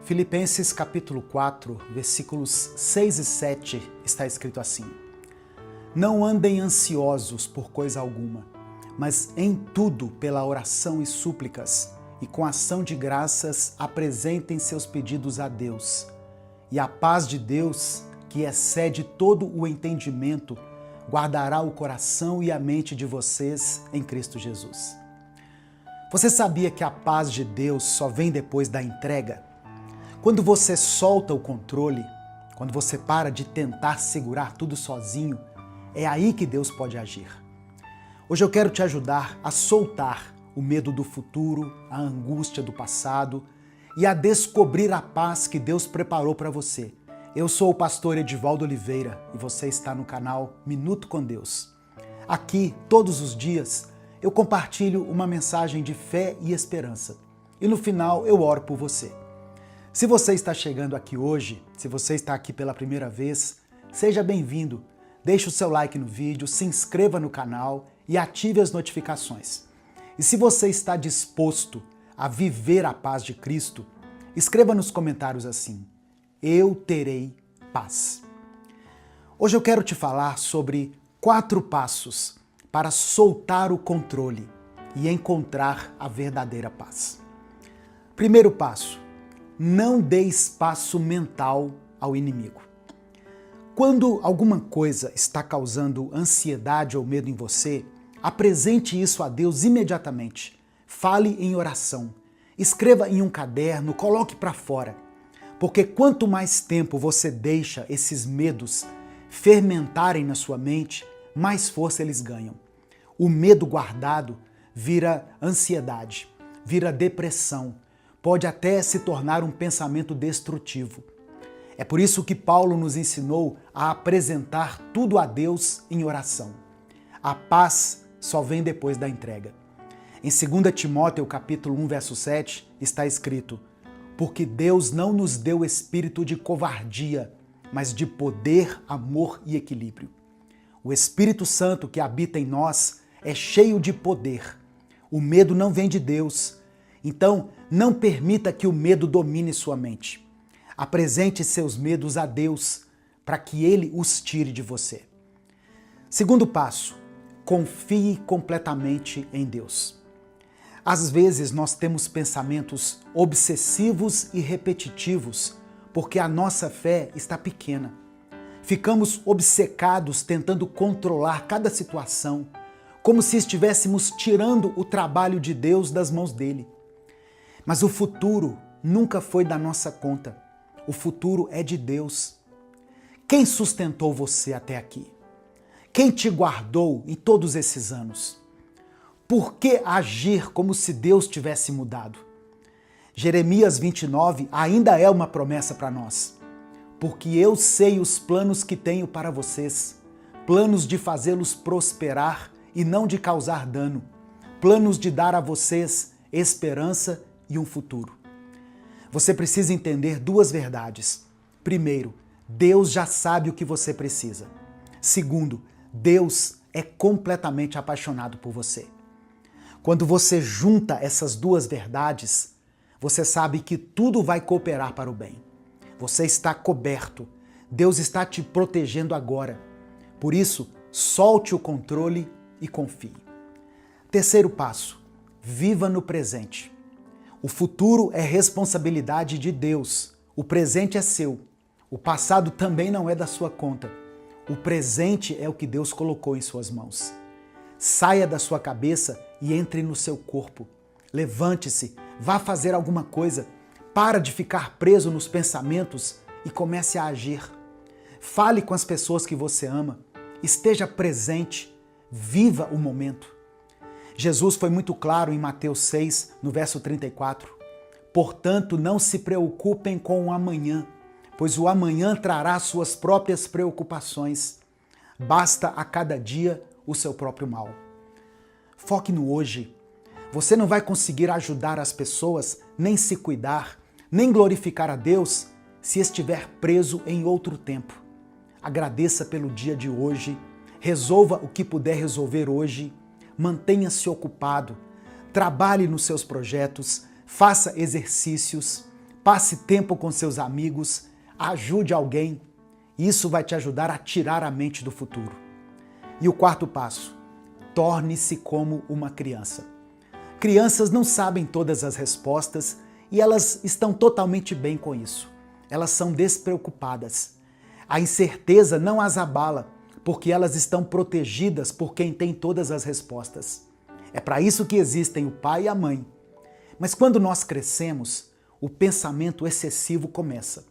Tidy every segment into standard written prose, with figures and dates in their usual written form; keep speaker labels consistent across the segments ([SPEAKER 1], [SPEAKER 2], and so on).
[SPEAKER 1] Filipenses capítulo 4, versículos 6 e 7 está escrito assim: Não andem ansiosos por coisa alguma, mas em tudo pela oração e súplicas, e com ação de graças apresentem seus pedidos a Deus. E a paz de Deus, que excede todo o entendimento, guardará o coração e a mente de vocês em Cristo Jesus. Você sabia que a paz de Deus só vem depois da entrega? Quando você solta o controle, quando você para de tentar segurar tudo sozinho, é aí que Deus pode agir. Hoje eu quero te ajudar a soltar o medo do futuro, a angústia do passado e a descobrir a paz que Deus preparou para você. Eu sou o pastor Edivaldo Oliveira e você está no canal Minuto com Deus. Aqui, todos os dias, eu compartilho uma mensagem de fé e esperança. E no final eu oro por você. Se você está chegando aqui hoje, se você está aqui pela primeira vez, seja bem-vindo. Deixe o seu like no vídeo, se inscreva no canal e ative as notificações. E se você está disposto a viver a paz de Cristo, escreva nos comentários assim: eu terei paz. Hoje eu quero te falar sobre 4 passos para soltar o controle e encontrar a verdadeira paz. Primeiro passo: não dê espaço mental ao inimigo. Quando alguma coisa está causando ansiedade ou medo em você, apresente isso a Deus imediatamente. Fale em oração, escreva em um caderno, coloque para fora. Porque quanto mais tempo você deixa esses medos fermentarem na sua mente, mais força eles ganham. O medo guardado vira ansiedade, vira depressão, pode até se tornar um pensamento destrutivo. É por isso que Paulo nos ensinou a apresentar tudo a Deus em oração. A paz só vem depois da entrega. Em 2 Timóteo capítulo 1, verso 7, está escrito: Porque Deus não nos deu espírito de covardia, mas de poder, amor e equilíbrio. O Espírito Santo que habita em nós é cheio de poder. O medo não vem de Deus. Então, não permita que o medo domine sua mente. Apresente seus medos a Deus para que Ele os tire de você. Segundo passo: confie completamente em Deus. Às vezes nós temos pensamentos obsessivos e repetitivos porque a nossa fé está pequena. Ficamos obcecados tentando controlar cada situação, como se estivéssemos tirando o trabalho de Deus das mãos dele. Mas o futuro nunca foi da nossa conta. O futuro é de Deus. Quem sustentou você até aqui? Quem te guardou em todos esses anos? Por que agir como se Deus tivesse mudado? Jeremias 29 ainda é uma promessa para nós. Porque eu sei os planos que tenho para vocês, planos de fazê-los prosperar e não de causar dano, planos de dar a vocês esperança e um futuro. Você precisa entender 2 verdades. Primeiro, Deus já sabe o que você precisa. Segundo, Deus é completamente apaixonado por você. Quando você junta essas 2 verdades, você sabe que tudo vai cooperar para o bem. Você está coberto. Deus está te protegendo agora. Por isso, solte o controle e confie. Terceiro passo: viva no presente. O futuro é responsabilidade de Deus. O presente é seu. O passado também não é da sua conta. O presente é o que Deus colocou em suas mãos. Saia da sua cabeça e entre no seu corpo. Levante-se, vá fazer alguma coisa. Para de ficar preso nos pensamentos e comece a agir. Fale com as pessoas que você ama. Esteja presente. Viva o momento. Jesus foi muito claro em Mateus 6, no verso 34. Portanto, não se preocupem com o amanhã, pois o amanhã trará suas próprias preocupações. Basta a cada dia o seu próprio mal. Foque no hoje. Você não vai conseguir ajudar as pessoas, nem se cuidar, nem glorificar a Deus se estiver preso em outro tempo. Agradeça pelo dia de hoje, resolva o que puder resolver hoje, mantenha-se ocupado, trabalhe nos seus projetos, faça exercícios, passe tempo com seus amigos, ajude alguém. Isso vai te ajudar a tirar a mente do futuro. E o quarto passo, torne-se como uma criança. Crianças não sabem todas as respostas e elas estão totalmente bem com isso. Elas são despreocupadas. A incerteza não as abala, porque elas estão protegidas por quem tem todas as respostas. É para isso que existem o pai e a mãe. Mas quando nós crescemos, o pensamento excessivo começa.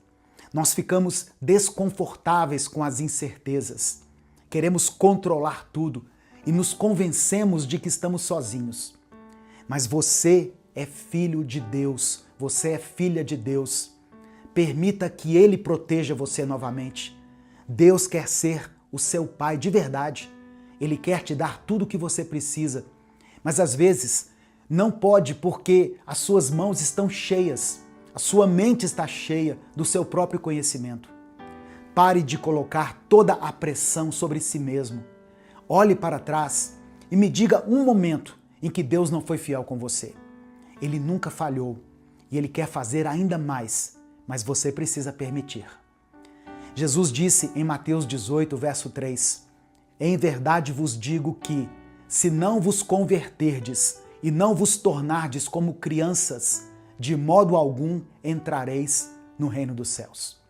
[SPEAKER 1] Nós ficamos desconfortáveis com as incertezas. Queremos controlar tudo e nos convencemos de que estamos sozinhos. Mas você é filho de Deus, você é filha de Deus. Permita que Ele proteja você novamente. Deus quer ser o seu pai de verdade. Ele quer te dar tudo o que você precisa. Mas às vezes não pode porque as suas mãos estão cheias, a sua mente está cheia do seu próprio conhecimento. Pare de colocar toda a pressão sobre si mesmo. Olhe para trás e me diga um momento em que Deus não foi fiel com você. Ele nunca falhou e Ele quer fazer ainda mais, mas você precisa permitir. Jesus disse em Mateus 18, verso 3, em verdade vos digo que, se não vos converterdes e não vos tornardes como crianças, de modo algum entrareis no reino dos céus.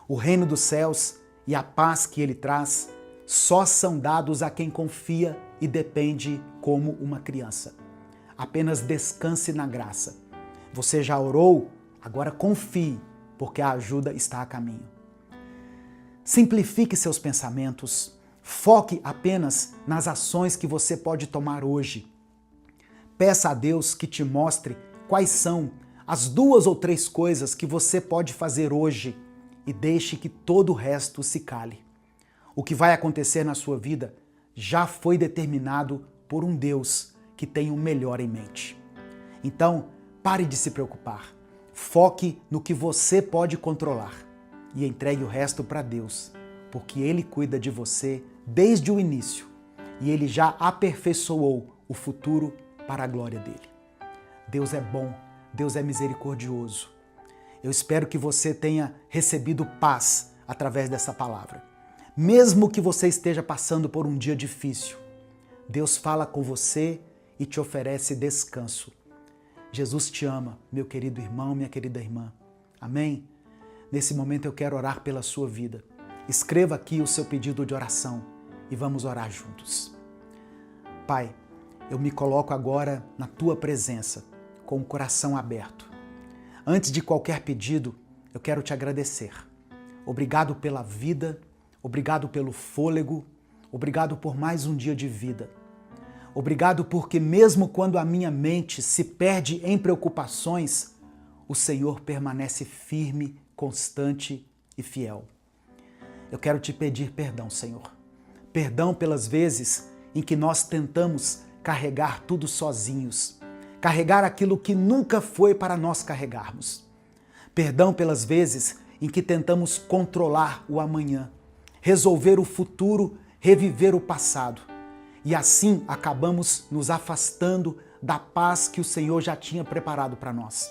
[SPEAKER 1] O reino dos céus e a paz que ele traz só são dados a quem confia e depende como uma criança. Apenas descanse na graça. Você já orou? Agora confie, porque a ajuda está a caminho. Simplifique seus pensamentos. Foque apenas nas ações que você pode tomar hoje. Peça a Deus que te mostre quais são as 2 ou 3 coisas que você pode fazer hoje e deixe que todo o resto se cale. O que vai acontecer na sua vida já foi determinado por um Deus que tem o melhor em mente. Então, pare de se preocupar. Foque no que você pode controlar e entregue o resto para Deus, porque Ele cuida de você desde o início e Ele já aperfeiçoou o futuro para a glória dele. Deus é bom, Deus é misericordioso. Eu espero que você tenha recebido paz através dessa palavra. Mesmo que você esteja passando por um dia difícil, Deus fala com você e te oferece descanso. Jesus te ama, meu querido irmão, minha querida irmã. Amém? Nesse momento eu quero orar pela sua vida. Escreva aqui o seu pedido de oração e vamos orar juntos. Pai, eu me coloco agora na tua presença, com o coração aberto. Antes de qualquer pedido, eu quero te agradecer. Obrigado pela vida, obrigado pelo fôlego, obrigado por mais um dia de vida. Obrigado porque mesmo quando a minha mente se perde em preocupações, o Senhor permanece firme, constante e fiel. Eu quero te pedir perdão, Senhor. Perdão pelas vezes em que nós tentamos carregar tudo sozinhos, carregar aquilo que nunca foi para nós carregarmos. Perdão pelas vezes em que tentamos controlar o amanhã, resolver o futuro, reviver o passado. E assim acabamos nos afastando da paz que o Senhor já tinha preparado para nós.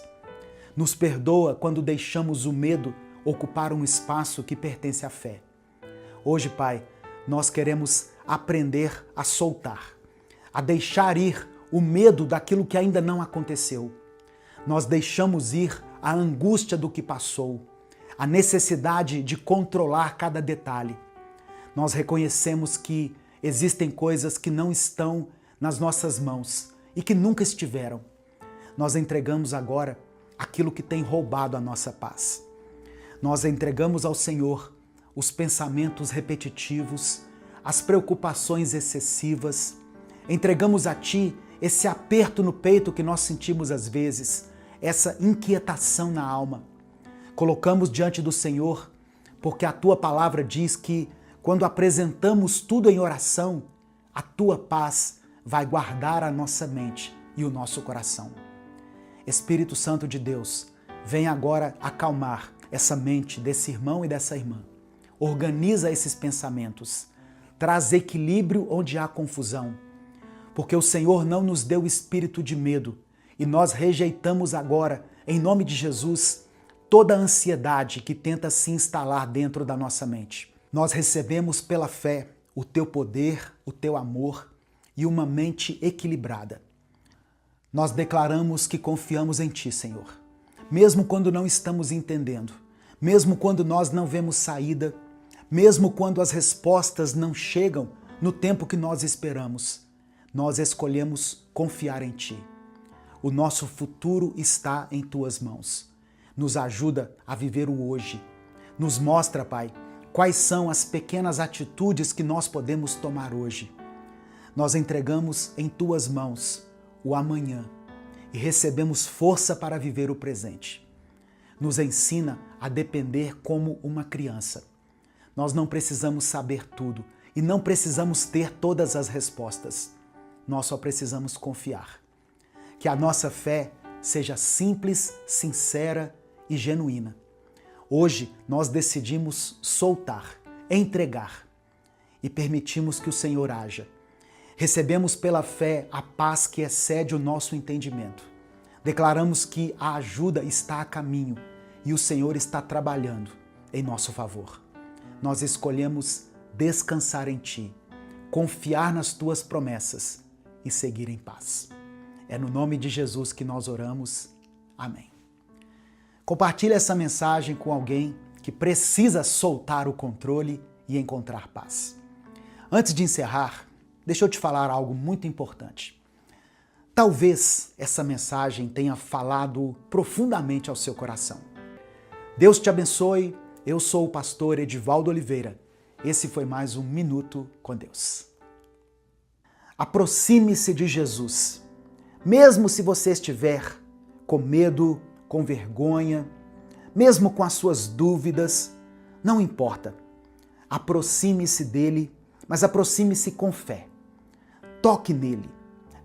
[SPEAKER 1] Nos perdoa quando deixamos o medo ocupar um espaço que pertence à fé. Hoje, Pai, nós queremos aprender a soltar, a deixar ir o medo daquilo que ainda não aconteceu. Nós deixamos ir a angústia do que passou, a necessidade de controlar cada detalhe. Nós reconhecemos que existem coisas que não estão nas nossas mãos e que nunca estiveram. Nós entregamos agora aquilo que tem roubado a nossa paz. Nós entregamos ao Senhor os pensamentos repetitivos, as preocupações excessivas. Entregamos a Ti esse aperto no peito que nós sentimos às vezes, essa inquietação na alma. Colocamos diante do Senhor, porque a Tua palavra diz que quando apresentamos tudo em oração, a Tua paz vai guardar a nossa mente e o nosso coração. Espírito Santo de Deus, vem agora acalmar essa mente desse irmão e dessa irmã. Organiza esses pensamentos, traz equilíbrio onde há confusão, porque o Senhor não nos deu espírito de medo e nós rejeitamos agora, em nome de Jesus, toda a ansiedade que tenta se instalar dentro da nossa mente. Nós recebemos pela fé o teu poder, o teu amor e uma mente equilibrada. Nós declaramos que confiamos em ti, Senhor, mesmo quando não estamos entendendo, mesmo quando nós não vemos saída, mesmo quando as respostas não chegam no tempo que nós esperamos, nós escolhemos confiar em ti. O nosso futuro está em tuas mãos. Nos ajuda a viver o hoje. Nos mostra, Pai, quais são as pequenas atitudes que nós podemos tomar hoje. Nós entregamos em tuas mãos o amanhã e recebemos força para viver o presente. Nos ensina a depender como uma criança. Nós não precisamos saber tudo e não precisamos ter todas as respostas. Nós só precisamos confiar. Que a nossa fé seja simples, sincera e genuína. Hoje nós decidimos soltar, entregar e permitimos que o Senhor haja. Recebemos pela fé a paz que excede o nosso entendimento. Declaramos que a ajuda está a caminho e o Senhor está trabalhando em nosso favor. Nós escolhemos descansar em Ti, confiar nas Tuas promessas e seguir em paz. É no nome de Jesus que nós oramos. Amém. Compartilhe essa mensagem com alguém que precisa soltar o controle e encontrar paz. Antes de encerrar, deixa eu te falar algo muito importante. Talvez essa mensagem tenha falado profundamente ao seu coração. Deus te abençoe. Eu sou o pastor Edivaldo Oliveira. Esse foi mais um Minuto com Deus. Aproxime-se de Jesus. Mesmo se você estiver com medo, com vergonha, mesmo com as suas dúvidas, não importa. Aproxime-se dele, mas aproxime-se com fé. Toque nele,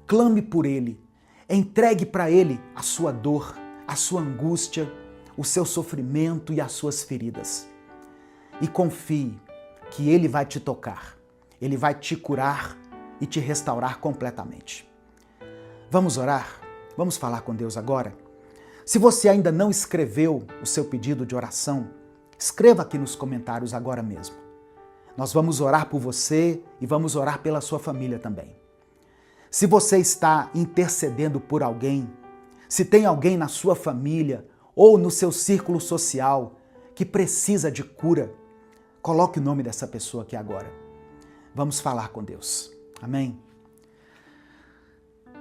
[SPEAKER 1] clame por ele, entregue para ele a sua dor, a sua angústia, o seu sofrimento e as suas feridas. E confie que ele vai te tocar, ele vai te curar e te restaurar completamente. Vamos orar? Vamos falar com Deus agora? Se você ainda não escreveu o seu pedido de oração, escreva aqui nos comentários agora mesmo. Nós vamos orar por você e vamos orar pela sua família também. Se você está intercedendo por alguém, se tem alguém na sua família ou no seu círculo social que precisa de cura, coloque o nome dessa pessoa aqui agora. Vamos falar com Deus. Amém?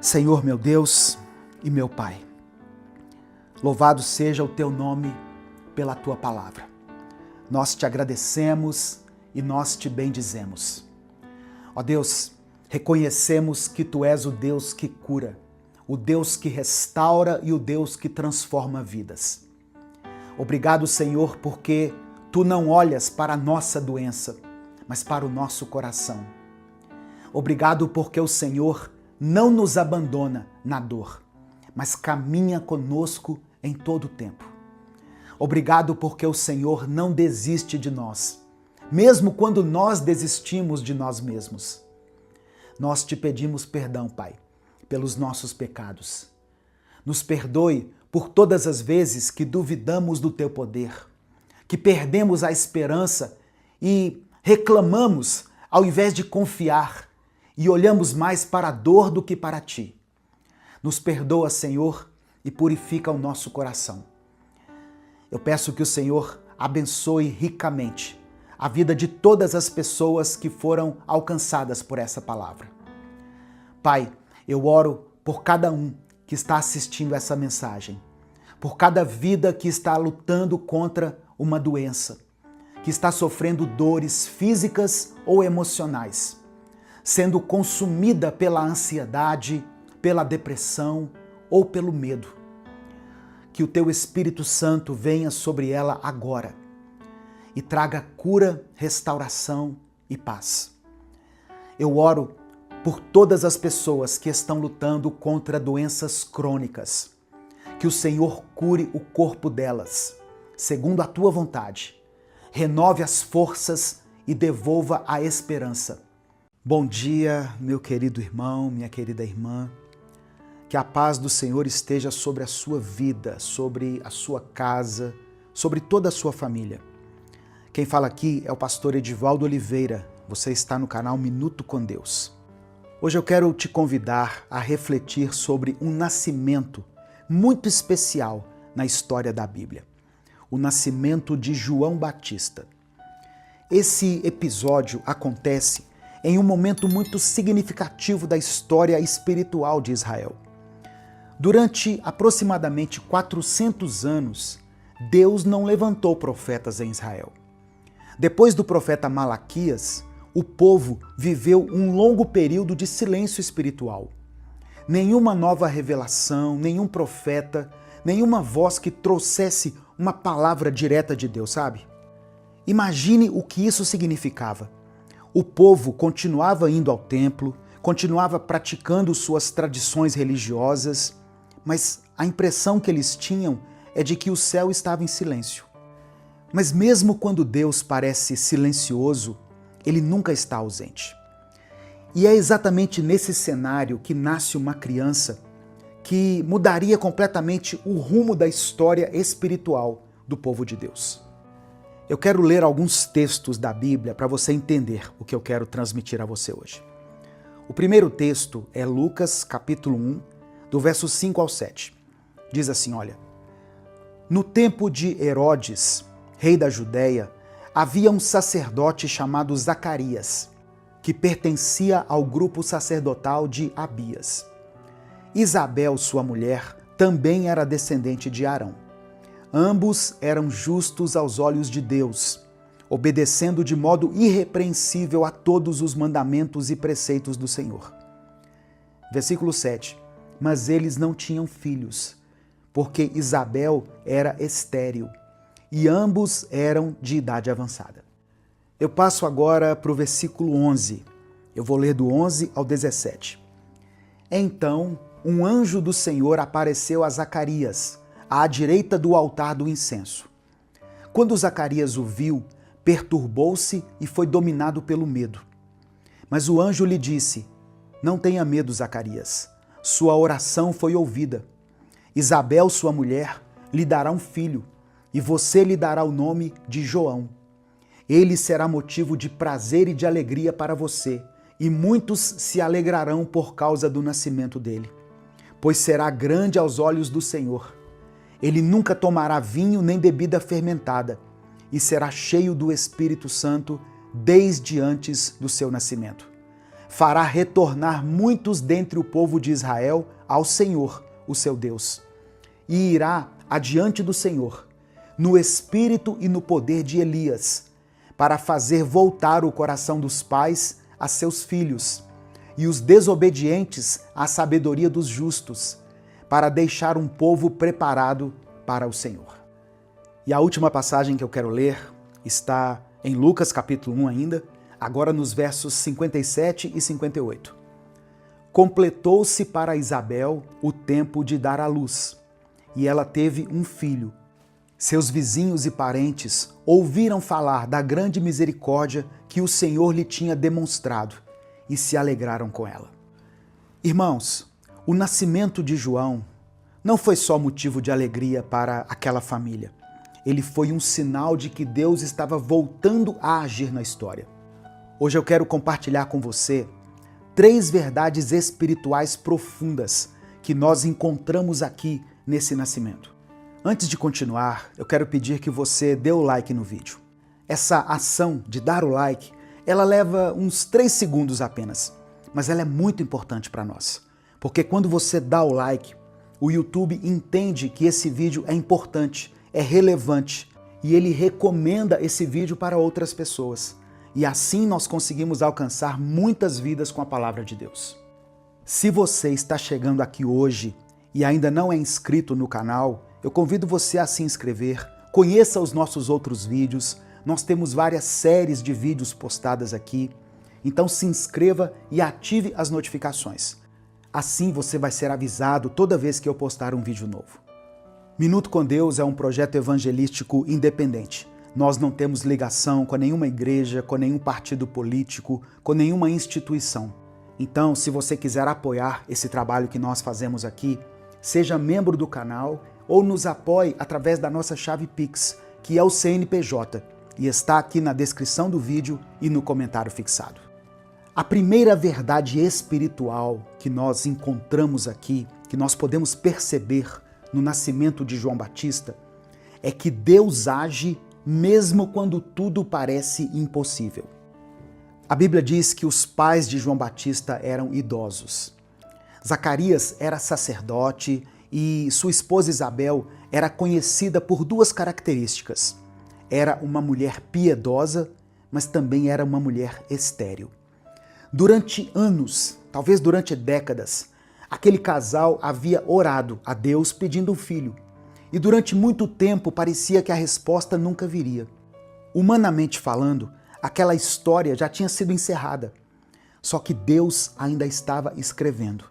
[SPEAKER 1] Senhor, meu Deus e meu Pai, louvado seja o Teu nome pela Tua palavra. Nós te agradecemos e nós te bendizemos. Ó Deus, reconhecemos que Tu és o Deus que cura, o Deus que restaura e o Deus que transforma vidas. Obrigado, Senhor, porque Tu não olhas para a nossa doença, mas para o nosso coração. Obrigado porque o Senhor não nos abandona na dor, mas caminha conosco em todo o tempo. Obrigado porque o Senhor não desiste de nós, mesmo quando nós desistimos de nós mesmos. Nós te pedimos perdão, Pai, pelos nossos pecados. Nos perdoe por todas as vezes que duvidamos do Teu poder, que perdemos a esperança e reclamamos ao invés de confiar e olhamos mais para a dor do que para Ti. Nos perdoa, Senhor, e purifica o nosso coração. Eu peço que o Senhor abençoe ricamente a vida de todas as pessoas que foram alcançadas por essa palavra. Pai, eu oro por cada um que está assistindo essa mensagem, por cada vida que está lutando contra uma doença, que está sofrendo dores físicas ou emocionais, sendo consumida pela ansiedade, pela depressão ou pelo medo. Que o Teu Espírito Santo venha sobre ela agora e traga cura, restauração e paz. Eu oro por todas as pessoas que estão lutando contra doenças crônicas. Que o Senhor cure o corpo delas, segundo a Tua vontade. Renove as forças e devolva a esperança. Bom dia, meu querido irmão, minha querida irmã. Que a paz do Senhor esteja sobre a sua vida, sobre a sua casa, sobre toda a sua família. Quem fala aqui é o pastor Edivaldo Oliveira. Você está no canal Minuto com Deus. Hoje eu quero te convidar a refletir sobre um nascimento muito especial na história da Bíblia. O nascimento de João Batista. Esse episódio acontece em um momento muito significativo da história espiritual de Israel. Durante aproximadamente 400 anos, Deus não levantou profetas em Israel. Depois do profeta Malaquias, o povo viveu um longo período de silêncio espiritual. Nenhuma nova revelação, nenhum profeta, nenhuma voz que trouxesse uma palavra direta de Deus, sabe? Imagine o que isso significava. O povo continuava indo ao templo, continuava praticando suas tradições religiosas, mas a impressão que eles tinham é de que o céu estava em silêncio. Mas mesmo quando Deus parece silencioso, Ele nunca está ausente. E é exatamente nesse cenário que nasce uma criança que mudaria completamente o rumo da história espiritual do povo de Deus. Eu quero ler alguns textos da Bíblia para você entender o que eu quero transmitir a você hoje. O primeiro texto é Lucas, capítulo 1, do verso 5 ao 7. Diz assim, olha: No tempo de Herodes, rei da Judéia, havia um sacerdote chamado Zacarias, que pertencia ao grupo sacerdotal de Abias. Isabel, sua mulher, também era descendente de Arão. Ambos eram justos aos olhos de Deus, obedecendo de modo irrepreensível a todos os mandamentos e preceitos do Senhor. Versículo 7. Mas eles não tinham filhos, porque Isabel era estéril, e ambos eram de idade avançada. Eu passo agora para o versículo 11. Eu vou ler do 11 ao 17. Então, um anjo do Senhor apareceu a Zacarias, à direita do altar do incenso. Quando Zacarias o viu, perturbou-se e foi dominado pelo medo. Mas o anjo lhe disse: Não tenha medo, Zacarias. Sua oração foi ouvida. Isabel, sua mulher, lhe dará um filho, e você lhe dará o nome de João. Ele será motivo de prazer e de alegria para você, e muitos se alegrarão por causa do nascimento dele, pois será grande aos olhos do Senhor. Ele nunca tomará vinho nem bebida fermentada, e será cheio do Espírito Santo desde antes do seu nascimento. Fará retornar muitos dentre o povo de Israel ao Senhor, o seu Deus, e irá adiante do Senhor, no espírito e no poder de Elias, para fazer voltar o coração dos pais a seus filhos, e os desobedientes à sabedoria dos justos, para deixar um povo preparado para o Senhor. E a última passagem que eu quero ler está em Lucas capítulo 1 ainda, agora nos versos 57 e 58. Completou-se para Isabel o tempo de dar à luz, e ela teve um filho. Seus vizinhos e parentes ouviram falar da grande misericórdia que o Senhor lhe tinha demonstrado e se alegraram com ela. Irmãos, o nascimento de João não foi só motivo de alegria para aquela família. Ele foi um sinal de que Deus estava voltando a agir na história. Hoje eu quero compartilhar com você 3 verdades espirituais profundas que nós encontramos aqui nesse nascimento. Antes de continuar, eu quero pedir que você dê o like no vídeo. Essa ação de dar o like, ela leva uns 3 segundos apenas, mas ela é muito importante para nós. Porque quando você dá o like, o YouTube entende que esse vídeo é importante, é relevante, e ele recomenda esse vídeo para outras pessoas. E assim nós conseguimos alcançar muitas vidas com a palavra de Deus. Se você está chegando aqui hoje e ainda não é inscrito no canal, eu convido você a se inscrever, conheça os nossos outros vídeos, nós temos várias séries de vídeos postadas aqui, então se inscreva e ative as notificações. Assim você vai ser avisado toda vez que eu postar um vídeo novo. Minuto com Deus é um projeto evangelístico independente. Nós não temos ligação com nenhuma igreja, com nenhum partido político, com nenhuma instituição. Então, se você quiser apoiar esse trabalho que nós fazemos aqui, seja membro do canal ou nos apoie através da nossa chave Pix, que é o CNPJ, e está aqui na descrição do vídeo e no comentário fixado. A primeira verdade espiritual que nós encontramos aqui, que nós podemos perceber no nascimento de João Batista, é que Deus age mesmo quando tudo parece impossível. A Bíblia diz que os pais de João Batista eram idosos. Zacarias era sacerdote e sua esposa Isabel era conhecida por duas características. Era uma mulher piedosa, mas também era uma mulher estéril. Durante anos, talvez durante décadas, aquele casal havia orado a Deus pedindo um filho. E durante muito tempo parecia que a resposta nunca viria. Humanamente falando, aquela história já tinha sido encerrada. Só que Deus ainda estava escrevendo.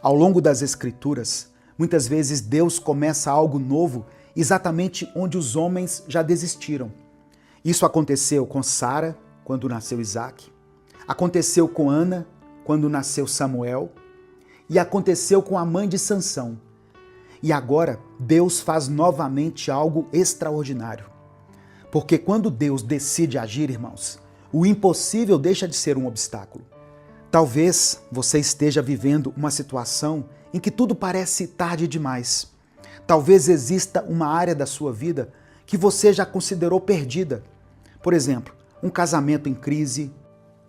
[SPEAKER 1] Ao longo das Escrituras, muitas vezes Deus começa algo novo exatamente onde os homens já desistiram. Isso aconteceu com Sara, quando nasceu Isaac. Aconteceu com Ana, quando nasceu Samuel. E aconteceu com a mãe de Sansão. E agora, Deus faz novamente algo extraordinário. Porque quando Deus decide agir, irmãos, o impossível deixa de ser um obstáculo. Talvez você esteja vivendo uma situação em que tudo parece tarde demais. Talvez exista uma área da sua vida que você já considerou perdida. Por exemplo, um casamento em crise,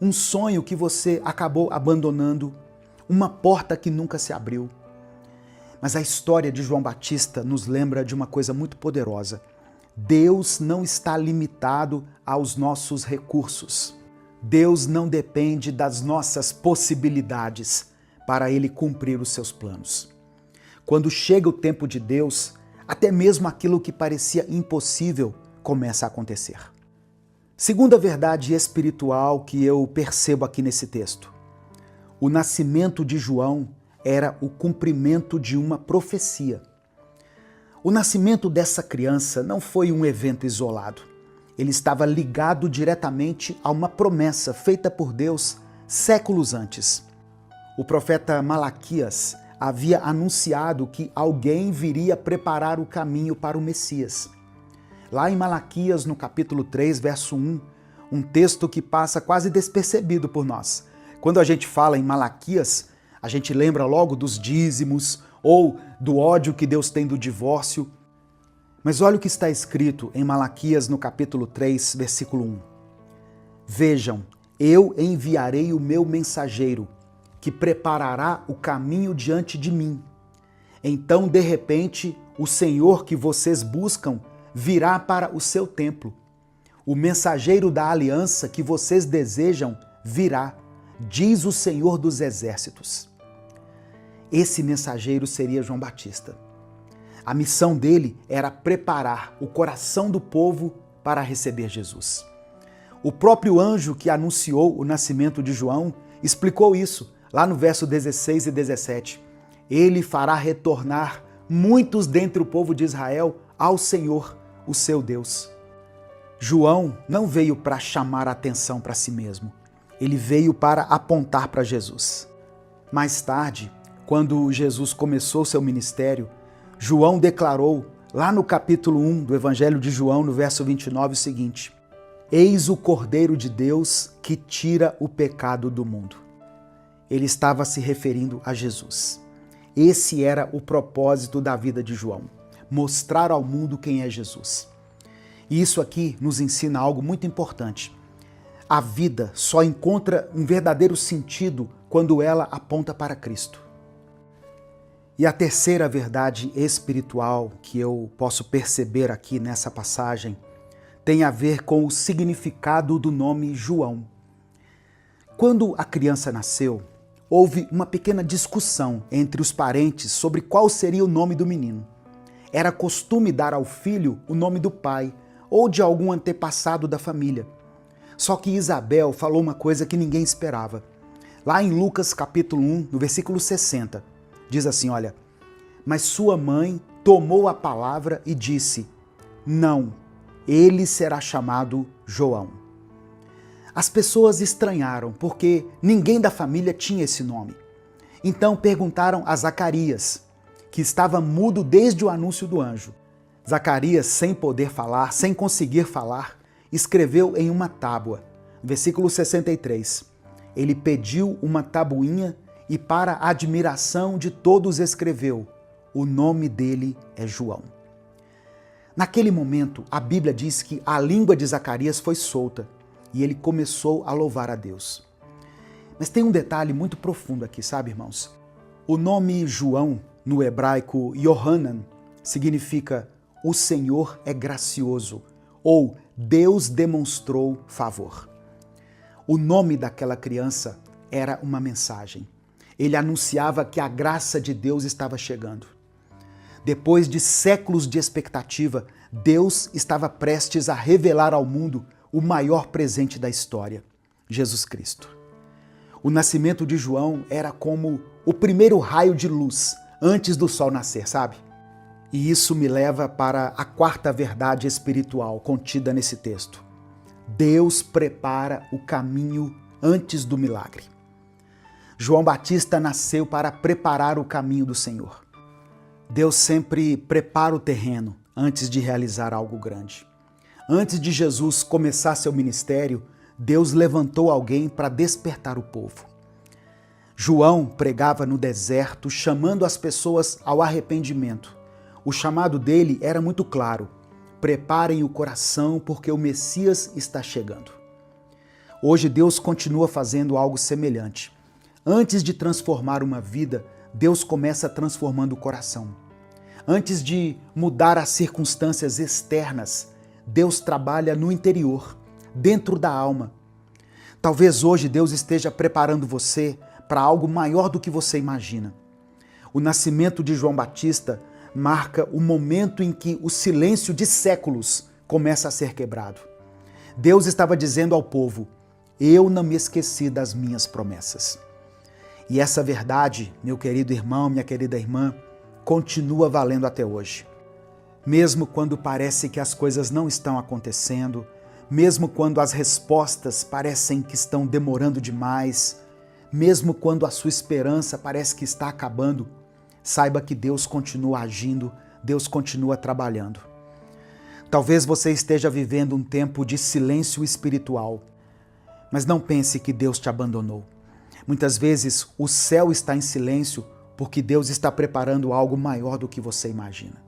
[SPEAKER 1] um sonho que você acabou abandonando, uma porta que nunca se abriu. Mas a história de João Batista nos lembra de uma coisa muito poderosa. Deus não está limitado aos nossos recursos. Deus não depende das nossas possibilidades para Ele cumprir os seus planos. Quando chega o tempo de Deus, até mesmo aquilo que parecia impossível começa a acontecer. Segunda verdade espiritual que eu percebo aqui nesse texto. O nascimento de João era o cumprimento de uma profecia. O nascimento dessa criança não foi um evento isolado. Ele estava ligado diretamente a uma promessa feita por Deus séculos antes. O profeta Malaquias havia anunciado que alguém viria preparar o caminho para o Messias. Lá em Malaquias, no capítulo 3, verso 1, um texto que passa quase despercebido por nós. Quando a gente fala em Malaquias, a gente lembra logo dos dízimos ou do ódio que Deus tem do divórcio. Mas olha o que está escrito em Malaquias, no capítulo 3, versículo 1. Vejam, eu enviarei o meu mensageiro, que preparará o caminho diante de mim. Então, de repente, o Senhor que vocês buscam virá para o seu templo. O mensageiro da aliança que vocês desejam virá, diz o Senhor dos Exércitos. Esse mensageiro seria João Batista. A missão dele era preparar o coração do povo para receber Jesus. O próprio anjo que anunciou o nascimento de João explicou isso lá no verso 16 e 17. Ele fará retornar muitos dentre o povo de Israel ao Senhor, o seu Deus. João não veio para chamar a atenção para si mesmo. Ele veio para apontar para Jesus. Mais tarde, quando Jesus começou seu ministério, João declarou, lá no capítulo 1 do Evangelho de João, no verso 29, o seguinte: Eis o Cordeiro de Deus que tira o pecado do mundo. Ele estava se referindo a Jesus. Esse era o propósito da vida de João, mostrar ao mundo quem é Jesus. E isso aqui nos ensina algo muito importante. A vida só encontra um verdadeiro sentido quando ela aponta para Cristo. E a terceira verdade espiritual que eu posso perceber aqui nessa passagem tem a ver com o significado do nome João. Quando a criança nasceu, houve uma pequena discussão entre os parentes sobre qual seria o nome do menino. Era costume dar ao filho o nome do pai ou de algum antepassado da família. Só que Isabel falou uma coisa que ninguém esperava. Lá em Lucas capítulo 1, no versículo 60, diz assim, olha, mas sua mãe tomou a palavra e disse, não, ele será chamado João. As pessoas estranharam, porque ninguém da família tinha esse nome. Então perguntaram a Zacarias, que estava mudo desde o anúncio do anjo. Zacarias, sem poder falar, sem conseguir falar, escreveu em uma tábua. Versículo 63. Ele pediu uma tabuinha e, para a admiração de todos, escreveu: o nome dele é João. Naquele momento, a Bíblia diz que a língua de Zacarias foi solta e ele começou a louvar a Deus. Mas tem um detalhe muito profundo aqui, sabe, irmãos? O nome João, no hebraico Yohanan, significa o Senhor é gracioso, ou Deus demonstrou favor. O nome daquela criança era uma mensagem. Ele anunciava que a graça de Deus estava chegando. Depois de séculos de expectativa, Deus estava prestes a revelar ao mundo o maior presente da história, Jesus Cristo. O nascimento de João era como o primeiro raio de luz antes do sol nascer, sabe? E isso me leva para a quarta verdade espiritual contida nesse texto. Deus prepara o caminho antes do milagre. João Batista nasceu para preparar o caminho do Senhor. Deus sempre prepara o terreno antes de realizar algo grande. Antes de Jesus começar seu ministério, Deus levantou alguém para despertar o povo. João pregava no deserto, chamando as pessoas ao arrependimento. O chamado dele era muito claro: preparem o coração porque o Messias está chegando. Hoje Deus continua fazendo algo semelhante. Antes de transformar uma vida, Deus começa transformando o coração. Antes de mudar as circunstâncias externas, Deus trabalha no interior, dentro da alma. Talvez hoje Deus esteja preparando você para algo maior do que você imagina. O nascimento de João Batista marca o momento em que o silêncio de séculos começa a ser quebrado. Deus estava dizendo ao povo: eu não me esqueci das minhas promessas. E essa verdade, meu querido irmão, minha querida irmã, continua valendo até hoje. Mesmo quando parece que as coisas não estão acontecendo, mesmo quando as respostas parecem que estão demorando demais, mesmo quando a sua esperança parece que está acabando, saiba que Deus continua agindo, Deus continua trabalhando. Talvez você esteja vivendo um tempo de silêncio espiritual, mas não pense que Deus te abandonou. Muitas vezes o céu está em silêncio porque Deus está preparando algo maior do que você imagina.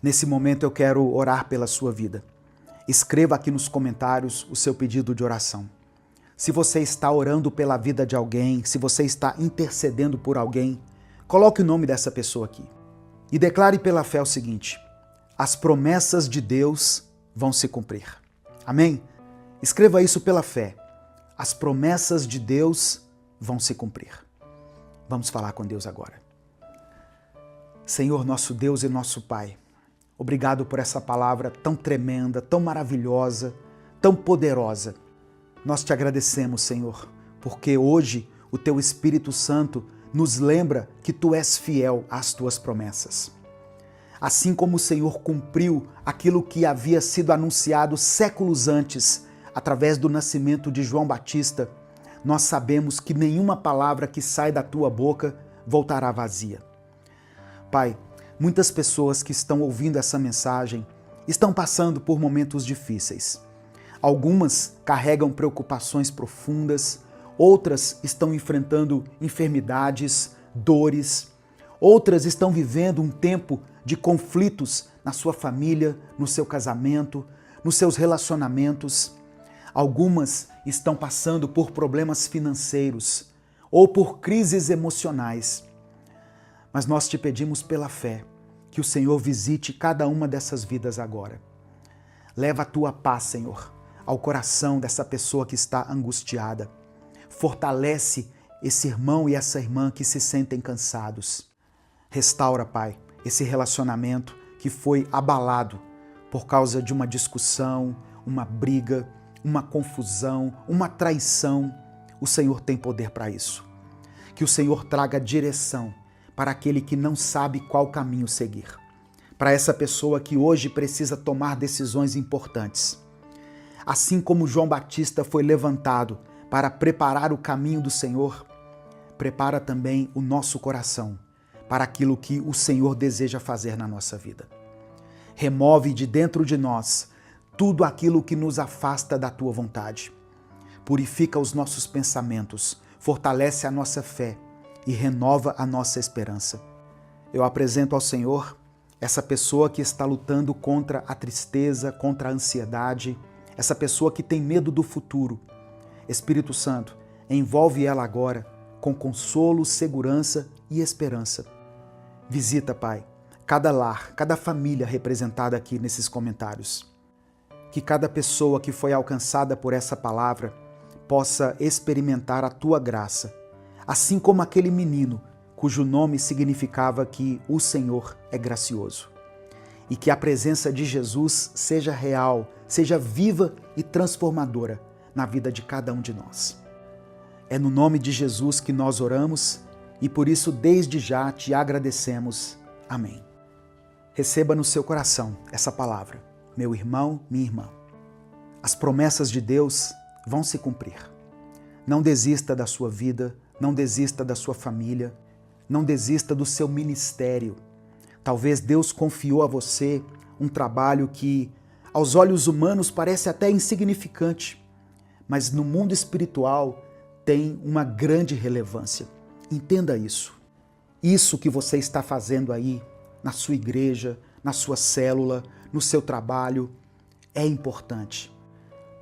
[SPEAKER 1] Nesse momento eu quero orar pela sua vida. Escreva aqui nos comentários o seu pedido de oração. Se você está orando pela vida de alguém, se você está intercedendo por alguém, coloque o nome dessa pessoa aqui. E declare pela fé o seguinte: as promessas de Deus vão se cumprir. Amém? Escreva isso pela fé. As promessas de Deus vão se cumprir. Vamos falar com Deus agora. Senhor, nosso Deus e nosso Pai, obrigado por essa palavra tão tremenda, tão maravilhosa, tão poderosa. Nós te agradecemos, Senhor, porque hoje o Teu Espírito Santo nos lembra que Tu és fiel às Tuas promessas. Assim como o Senhor cumpriu aquilo que havia sido anunciado séculos antes, através do nascimento de João Batista, nós sabemos que nenhuma palavra que sai da Tua boca voltará vazia. Pai, muitas pessoas que estão ouvindo essa mensagem estão passando por momentos difíceis. Algumas carregam preocupações profundas, outras estão enfrentando enfermidades, dores, outras estão vivendo um tempo de conflitos na sua família, no seu casamento, nos seus relacionamentos. Algumas estão passando por problemas financeiros ou por crises emocionais. Mas nós te pedimos pela fé que o Senhor visite cada uma dessas vidas agora. Leva a Tua paz, Senhor, ao coração dessa pessoa que está angustiada. Fortalece esse irmão e essa irmã que se sentem cansados. Restaura, Pai, esse relacionamento que foi abalado por causa de uma discussão, uma briga, uma confusão, uma traição. O Senhor tem poder para isso. Que o Senhor traga direção para aquele que não sabe qual caminho seguir. Para essa pessoa que hoje precisa tomar decisões importantes. Assim como João Batista foi levantado para preparar o caminho do Senhor, prepara também o nosso coração para aquilo que o Senhor deseja fazer na nossa vida. Remove de dentro de nós tudo aquilo que nos afasta da tua vontade. Purifica os nossos pensamentos, fortalece a nossa fé e renova a nossa esperança. Eu apresento ao Senhor essa pessoa que está lutando contra a tristeza, contra a ansiedade, essa pessoa que tem medo do futuro. Espírito Santo, envolve ela agora com consolo, segurança e esperança. Visita, Pai, cada lar, cada família representada aqui nesses comentários. Que cada pessoa que foi alcançada por essa palavra possa experimentar a tua graça, assim como aquele menino cujo nome significava que o Senhor é gracioso. E que a presença de Jesus seja real, seja viva e transformadora na vida de cada um de nós. É no nome de Jesus que nós oramos e por isso desde já te agradecemos. Amém. Receba no seu coração essa palavra, meu irmão, minha irmã. As promessas de Deus vão se cumprir. Não desista da sua vida, não desista da sua família, não desista do seu ministério. Talvez Deus confiou a você um trabalho que, aos olhos humanos, parece até insignificante, mas no mundo espiritual tem uma grande relevância. Entenda isso. Isso que você está fazendo aí, na sua igreja, na sua célula, no seu trabalho, é importante.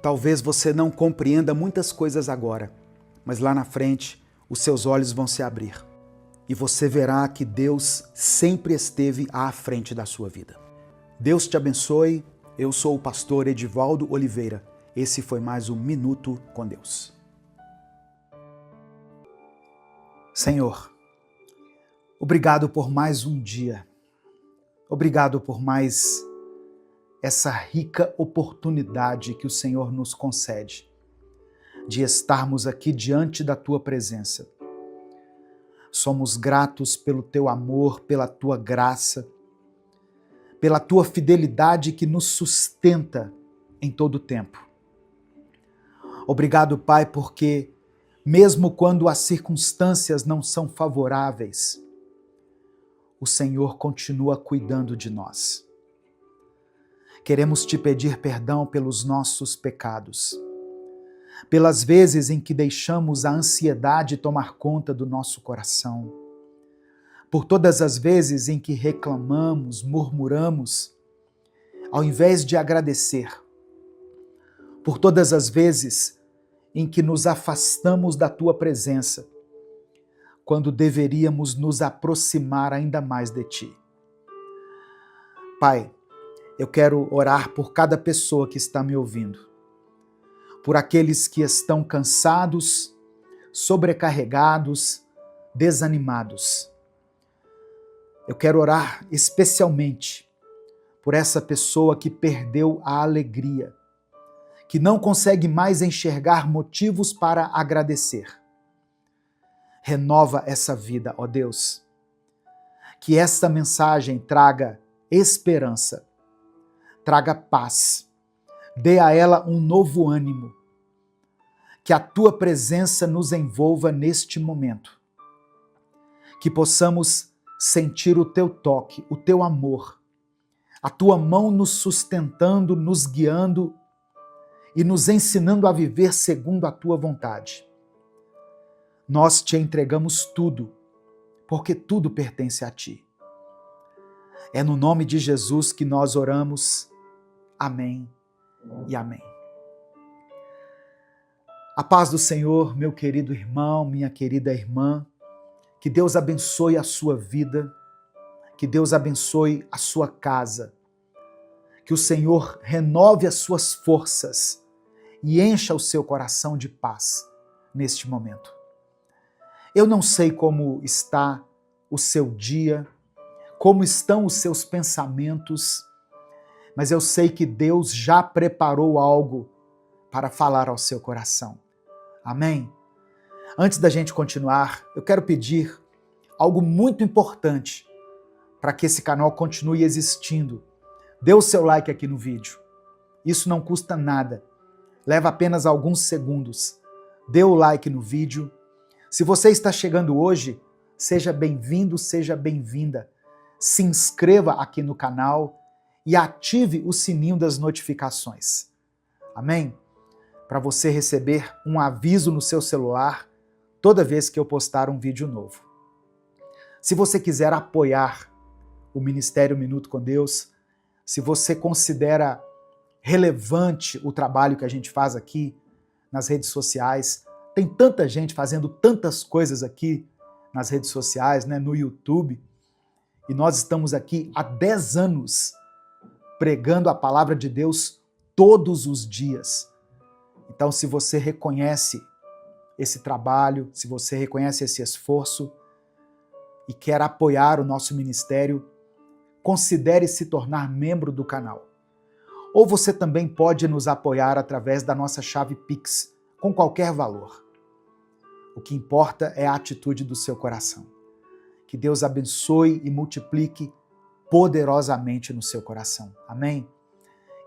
[SPEAKER 1] Talvez você não compreenda muitas coisas agora, mas lá na frente os seus olhos vão se abrir e você verá que Deus sempre esteve à frente da sua vida. Deus te abençoe. Eu sou o pastor Edivaldo Oliveira. Esse foi mais um Minuto com Deus. Senhor, obrigado por mais um dia. Obrigado por mais essa rica oportunidade que o Senhor nos concede de estarmos aqui diante da Tua presença. Somos gratos pelo Teu amor, pela Tua graça, pela Tua fidelidade que nos sustenta em todo o tempo. Obrigado, Pai, porque mesmo quando as circunstâncias não são favoráveis, o Senhor continua cuidando de nós. Queremos te pedir perdão pelos nossos pecados, pelas vezes em que deixamos a ansiedade tomar conta do nosso coração, por todas as vezes em que reclamamos, murmuramos, ao invés de agradecer, por todas as vezes em que nos afastamos da Tua presença, quando deveríamos nos aproximar ainda mais de Ti. Pai, eu quero orar por cada pessoa que está me ouvindo, por aqueles que estão cansados, sobrecarregados, desanimados. Eu quero orar especialmente por essa pessoa que perdeu a alegria, que não consegue mais enxergar motivos para agradecer. Renova essa vida, ó Deus. Que esta mensagem traga esperança, traga paz, dê a ela um novo ânimo. Que a Tua presença nos envolva neste momento. Que possamos sentir o Teu toque, o Teu amor, a Tua mão nos sustentando, nos guiando e nos ensinando a viver segundo a Tua vontade. Nós Te entregamos tudo, porque tudo pertence a Ti. É no nome de Jesus que nós oramos. Amém e amém. A paz do Senhor, meu querido irmão, minha querida irmã, que Deus abençoe a sua vida, que Deus abençoe a sua casa, que o Senhor renove as suas forças e encha o seu coração de paz neste momento. Eu não sei como está o seu dia, como estão os seus pensamentos, mas eu sei que Deus já preparou algo para falar ao seu coração. Amém? Antes da gente continuar, eu quero pedir algo muito importante para que esse canal continue existindo. Dê o seu like aqui no vídeo. Isso não custa nada. Leva apenas alguns segundos. Dê o like no vídeo. Se você está chegando hoje, seja bem-vindo, seja bem-vinda. Se inscreva aqui no canal e ative o sininho das notificações. Amém? Para você receber um aviso no seu celular toda vez que eu postar um vídeo novo. Se você quiser apoiar o Ministério Minuto com Deus, se você considera relevante o trabalho que a gente faz aqui nas redes sociais, tem tanta gente fazendo tantas coisas aqui nas redes sociais, né, no YouTube, e nós estamos aqui há 10 anos pregando a palavra de Deus todos os dias. Então, se você reconhece esse trabalho, se você reconhece esse esforço e quer apoiar o nosso ministério, considere se tornar membro do canal. Ou você também pode nos apoiar através da nossa chave Pix, com qualquer valor. O que importa é a atitude do seu coração. Que Deus abençoe e multiplique poderosamente no seu coração. Amém?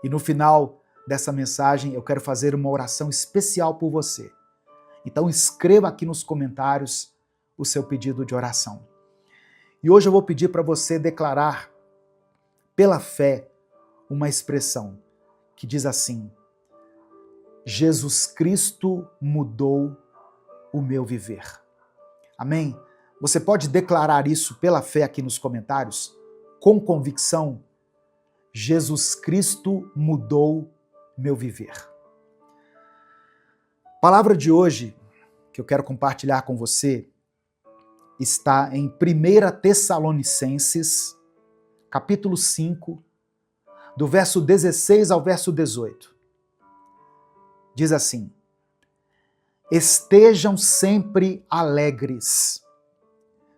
[SPEAKER 1] E no final dessa mensagem eu quero fazer uma oração especial por você. Então escreva aqui nos comentários o seu pedido de oração. E hoje eu vou pedir para você declarar pela fé uma expressão que diz assim: Jesus Cristo mudou o meu viver. Amém? Você pode declarar isso pela fé aqui nos comentários, com convicção. Jesus Cristo mudou meu viver. A palavra de hoje que eu quero compartilhar com você está em 1 Tessalonicenses, capítulo 5, do verso 16 ao verso 18. Diz assim: estejam sempre alegres,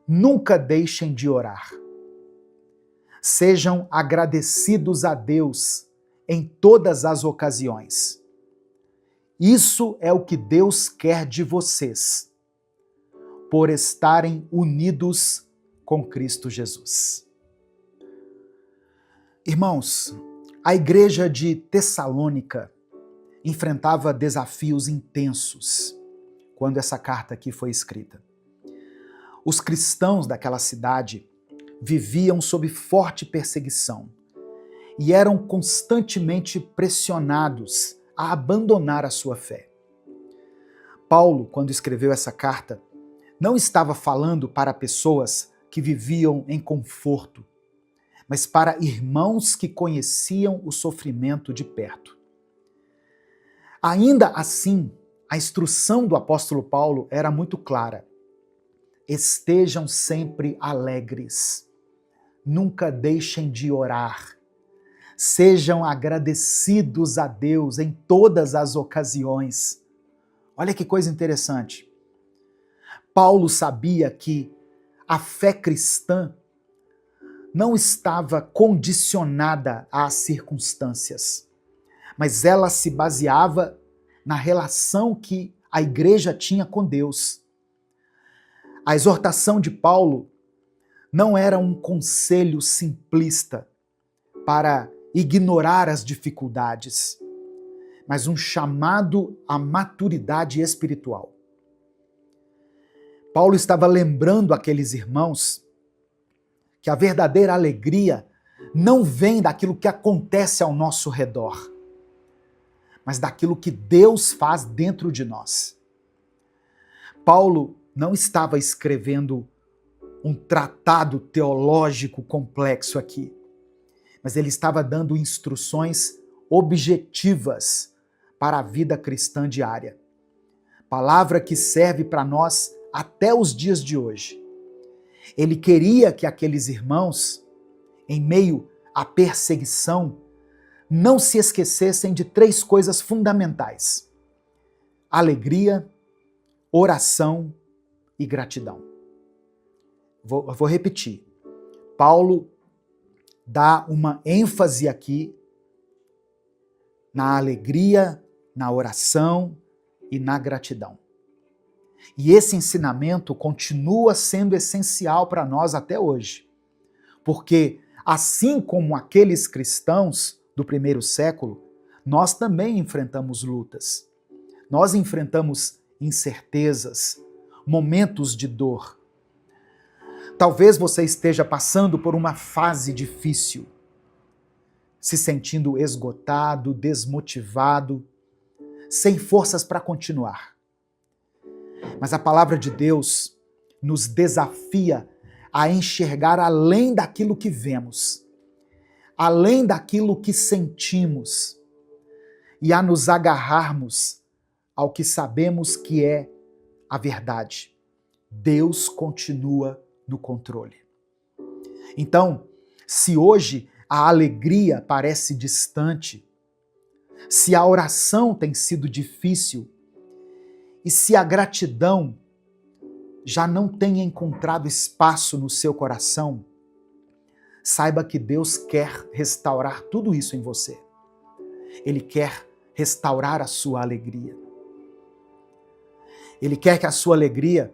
[SPEAKER 1] nunca deixem de orar. Sejam agradecidos a Deus em todas as ocasiões. Isso é o que Deus quer de vocês, por estarem unidos com Cristo Jesus. Irmãos, a igreja de Tessalônica enfrentava desafios intensos quando essa carta aqui foi escrita. Os cristãos daquela cidade viviam sob forte perseguição e eram constantemente pressionados a abandonar a sua fé. Paulo, quando escreveu essa carta, não estava falando para pessoas que viviam em conforto, mas para irmãos que conheciam o sofrimento de perto. Ainda assim, a instrução do apóstolo Paulo era muito clara. Estejam sempre alegres, nunca deixem de orar, sejam agradecidos a Deus em todas as ocasiões. Olha que coisa interessante. Paulo sabia que a fé cristã não estava condicionada às circunstâncias, mas ela se baseava na relação que a igreja tinha com Deus. A exortação de Paulo não era um conselho simplista para ignorar as dificuldades, mas um chamado à maturidade espiritual. Paulo estava lembrando aqueles irmãos que a verdadeira alegria não vem daquilo que acontece ao nosso redor, mas daquilo que Deus faz dentro de nós. Paulo não estava escrevendo um tratado teológico complexo aqui, mas ele estava dando instruções objetivas para a vida cristã diária. Palavra que serve para nós até os dias de hoje. Ele queria que aqueles irmãos, em meio à perseguição, não se esquecessem de 3 coisas fundamentais: alegria, oração e gratidão. Vou repetir. Paulo dá uma ênfase aqui na alegria, na oração e na gratidão. E esse ensinamento continua sendo essencial para nós até hoje, porque assim como aqueles cristãos do primeiro século, nós também enfrentamos lutas. Nós enfrentamos incertezas, momentos de dor. Talvez você esteja passando por uma fase difícil. se sentindo esgotado, desmotivado, sem forças para continuar. Mas a palavra de Deus nos desafia a enxergar além daquilo que vemos, além daquilo que sentimos, e a nos agarrarmos ao que sabemos que é a verdade. Deus continua no controle. Então, se hoje a alegria parece distante, se a oração tem sido difícil e se a gratidão já não tem encontrado espaço no seu coração, saiba que Deus quer restaurar tudo isso em você. Ele quer restaurar a sua alegria. Ele quer que a sua alegria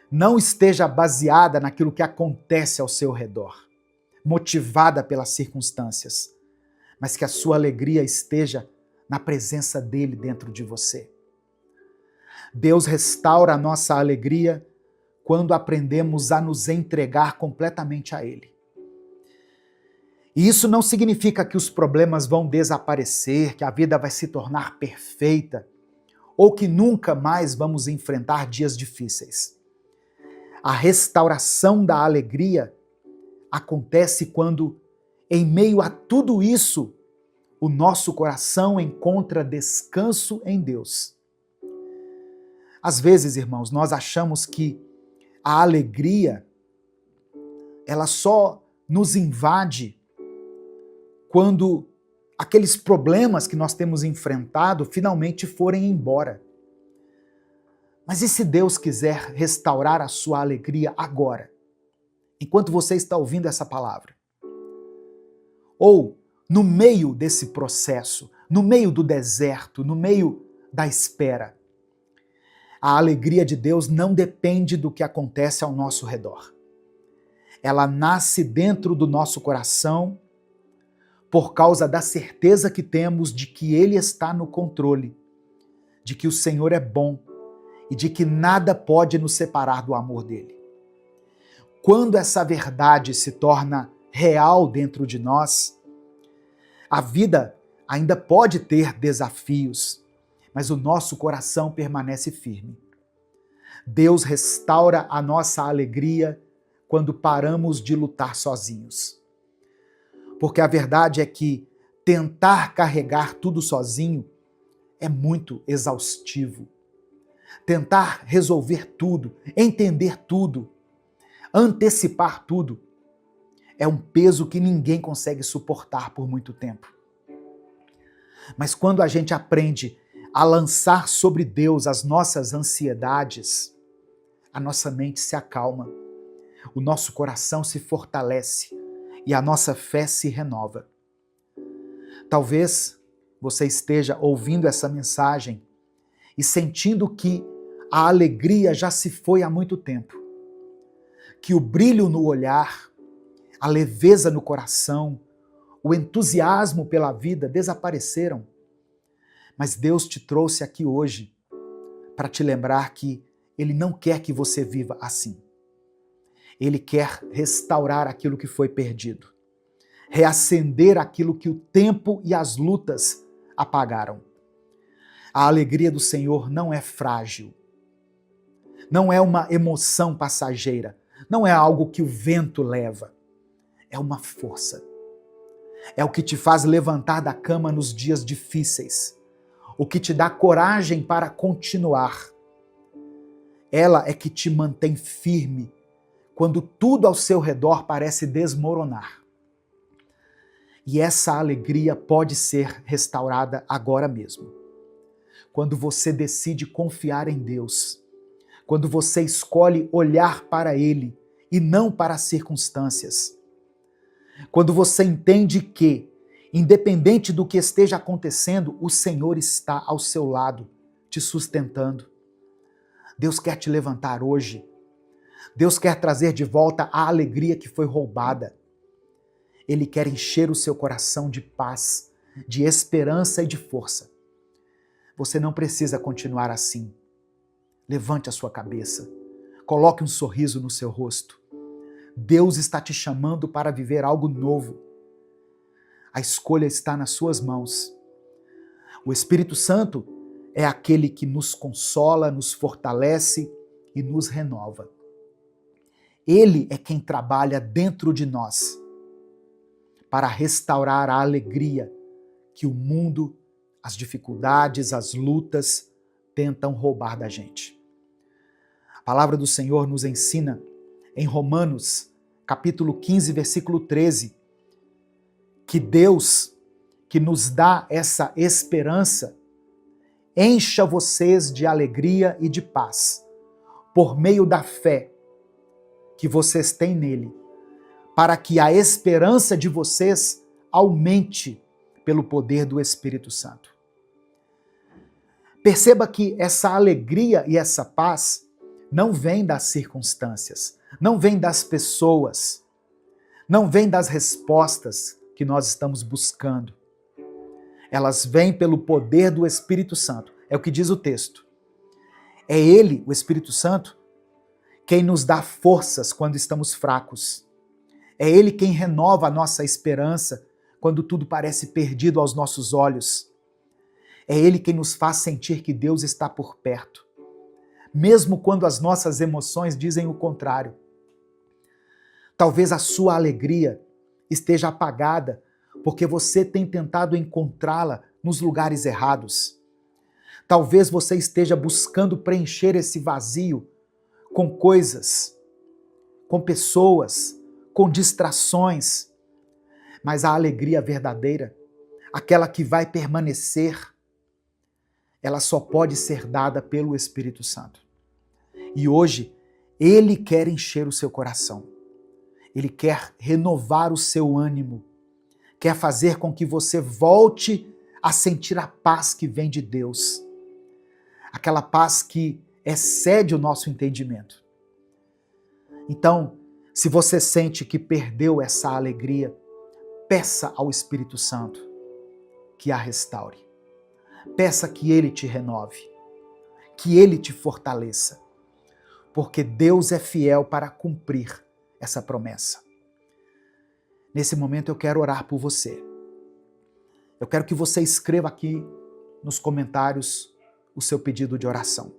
[SPEAKER 1] não esteja baseada naquilo que acontece ao seu redor, motivada pelas circunstâncias, mas que a sua alegria esteja na presença dele dentro de você. Deus restaura a nossa alegria quando aprendemos a nos entregar completamente a ele. E isso não significa que os problemas vão desaparecer, que a vida vai se tornar perfeita, ou que nunca mais vamos enfrentar dias difíceis. A restauração da alegria acontece quando, em meio a tudo isso, o nosso coração encontra descanso em Deus. Às vezes, irmãos, nós achamos que a alegria, ela só nos invade quando aqueles problemas que nós temos enfrentado finalmente forem embora. Mas e se Deus quiser restaurar a sua alegria agora, enquanto você está ouvindo essa palavra? Ou no meio desse processo, no meio do deserto, no meio da espera? A alegria de Deus não depende do que acontece ao nosso redor. Ela nasce dentro do nosso coração por causa da certeza que temos de que Ele está no controle, de que o Senhor é bom e de que nada pode nos separar do amor dele. Quando essa verdade se torna real dentro de nós, a vida ainda pode ter desafios, mas o nosso coração permanece firme. Deus restaura a nossa alegria quando paramos de lutar sozinhos. Porque a verdade é que tentar carregar tudo sozinho é muito exaustivo. Tentar resolver tudo, entender tudo, antecipar tudo, é um peso que ninguém consegue suportar por muito tempo. Mas quando a gente aprende a lançar sobre Deus as nossas ansiedades, a nossa mente se acalma, o nosso coração se fortalece e a nossa fé se renova. Talvez você esteja ouvindo essa mensagem e sentindo que a alegria já se foi há muito tempo, que o brilho no olhar, a leveza no coração, o entusiasmo pela vida desapareceram. Mas Deus te trouxe aqui hoje para te lembrar que Ele não quer que você viva assim. Ele quer restaurar aquilo que foi perdido, reacender aquilo que o tempo e as lutas apagaram. A alegria do Senhor não é frágil, não é uma emoção passageira, não é algo que o vento leva, é uma força. É o que te faz levantar da cama nos dias difíceis, o que te dá coragem para continuar. Ela é que te mantém firme quando tudo ao seu redor parece desmoronar. E essa alegria pode ser restaurada agora mesmo. Quando você decide confiar em Deus, quando você escolhe olhar para Ele e não para as circunstâncias, quando você entende que, independente do que esteja acontecendo, o Senhor está ao seu lado, te sustentando. Deus quer te levantar hoje. Deus quer trazer de volta a alegria que foi roubada. Ele quer encher o seu coração de paz, de esperança e de força. Você não precisa continuar assim. Levante a sua cabeça. Coloque um sorriso no seu rosto. Deus está te chamando para viver algo novo. A escolha está nas suas mãos. O Espírito Santo é aquele que nos consola, nos fortalece e nos renova. Ele é quem trabalha dentro de nós para restaurar a alegria que o mundo, as dificuldades, as lutas tentam roubar da gente. A palavra do Senhor nos ensina em Romanos, capítulo 15, versículo 13, que Deus, que nos dá essa esperança, encha vocês de alegria e de paz, por meio da fé que vocês têm nele, para que a esperança de vocês aumente pelo poder do Espírito Santo. Perceba que essa alegria e essa paz não vem das circunstâncias, não vem das pessoas, não vem das respostas que nós estamos buscando. Elas vêm pelo poder do Espírito Santo. É o que diz o texto. É Ele, o Espírito Santo, quem nos dá forças quando estamos fracos. É Ele quem renova a nossa esperança quando tudo parece perdido aos nossos olhos. É Ele quem nos faz sentir que Deus está por perto, mesmo quando as nossas emoções dizem o contrário. Talvez a sua alegria esteja apagada porque você tem tentado encontrá-la nos lugares errados. Talvez você esteja buscando preencher esse vazio com coisas, com pessoas, com distrações. Mas a alegria verdadeira, aquela que vai permanecer, ela só pode ser dada pelo Espírito Santo. E hoje, Ele quer encher o seu coração. Ele quer renovar o seu ânimo. Quer fazer com que você volte a sentir a paz que vem de Deus. Aquela paz que excede o nosso entendimento. Então, se você sente que perdeu essa alegria, peça ao Espírito Santo que a restaure. Peça que Ele te renove, que Ele te fortaleça, porque Deus é fiel para cumprir essa promessa. Nesse momento eu quero orar por você. Eu quero que você escreva aqui nos comentários o seu pedido de oração.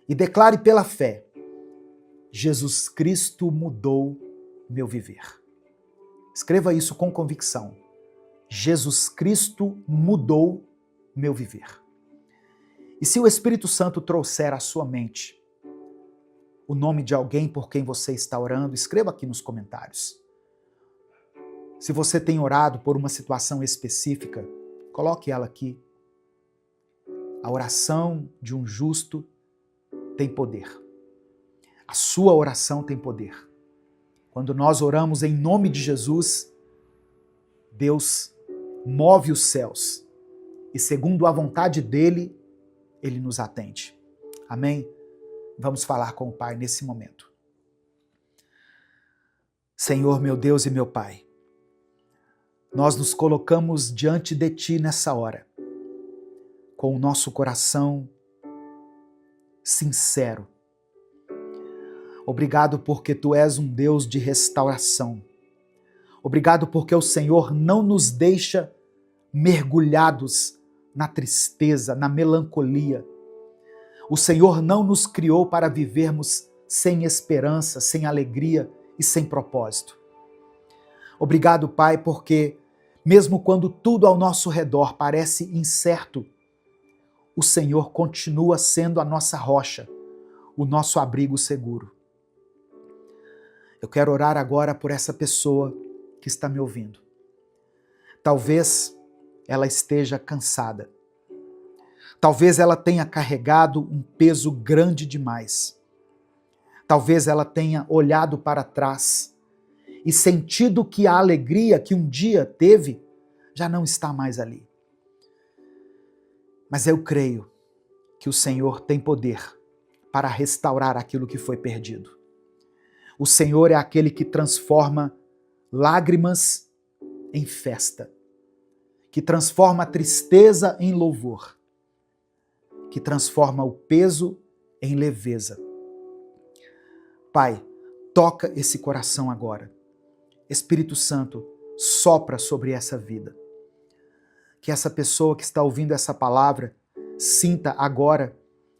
[SPEAKER 1] E declare pela fé: Jesus Cristo mudou meu viver. Escreva isso com convicção. Jesus Cristo mudou meu viver. E se o Espírito Santo trouxer à sua mente o nome de alguém por quem você está orando, escreva aqui nos comentários. Se você tem orado por uma situação específica, coloque ela aqui. A oração de um justo tem poder. A sua oração tem poder. Quando nós oramos em nome de Jesus, Deus move os céus e, segundo a vontade dele, ele nos atende. Amém? Vamos falar com o Pai nesse momento. Senhor, meu Deus e meu Pai, nós nos colocamos diante de Ti nessa hora, com o nosso coração sincero. Obrigado porque Tu és um Deus de restauração. Obrigado porque o Senhor não nos deixa mergulhados na tristeza, na melancolia. O Senhor não nos criou para vivermos sem esperança, sem alegria e sem propósito. Obrigado, Pai, porque mesmo quando tudo ao nosso redor parece incerto, o Senhor continua sendo a nossa rocha, o nosso abrigo seguro. Eu quero orar agora por essa pessoa que está me ouvindo. Talvez ela esteja cansada. Talvez ela tenha carregado um peso grande demais. Talvez ela tenha olhado para trás e sentido que a alegria que um dia teve já não está mais ali. Mas eu creio que o Senhor tem poder para restaurar aquilo que foi perdido. O Senhor é aquele que transforma lágrimas em festa, que transforma a tristeza em louvor, que transforma o peso em leveza. Pai, toca esse coração agora. Espírito Santo, sopra sobre essa vida. Que essa pessoa que está ouvindo essa palavra sinta agora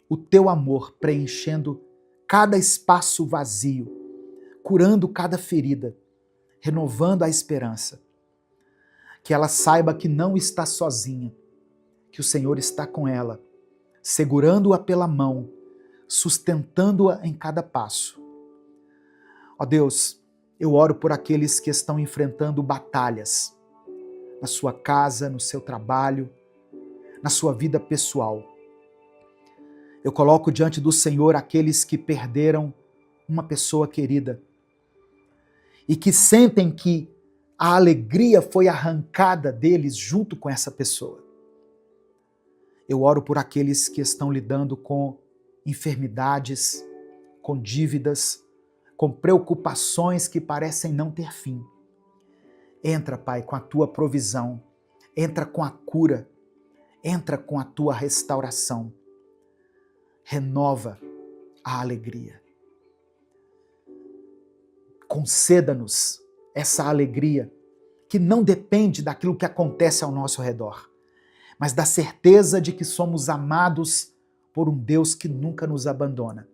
[SPEAKER 1] o teu amor preenchendo cada espaço vazio, curando cada ferida, renovando a esperança. Que ela saiba que não está sozinha, que o Senhor está com ela, segurando-a pela mão, sustentando-a em cada passo. Ó Deus, eu oro por aqueles que estão enfrentando batalhas na sua casa, no seu trabalho, na sua vida pessoal. Eu coloco diante do Senhor aqueles que perderam uma pessoa querida e que sentem que a alegria foi arrancada deles junto com essa pessoa. Eu oro por aqueles que estão lidando com enfermidades, com dívidas, com preocupações que parecem não ter fim. Entra, Pai, com a tua provisão, entra com a cura, entra com a tua restauração. Renova a alegria. Conceda-nos essa alegria que não depende daquilo que acontece ao nosso redor, mas da certeza de que somos amados por um Deus que nunca nos abandona.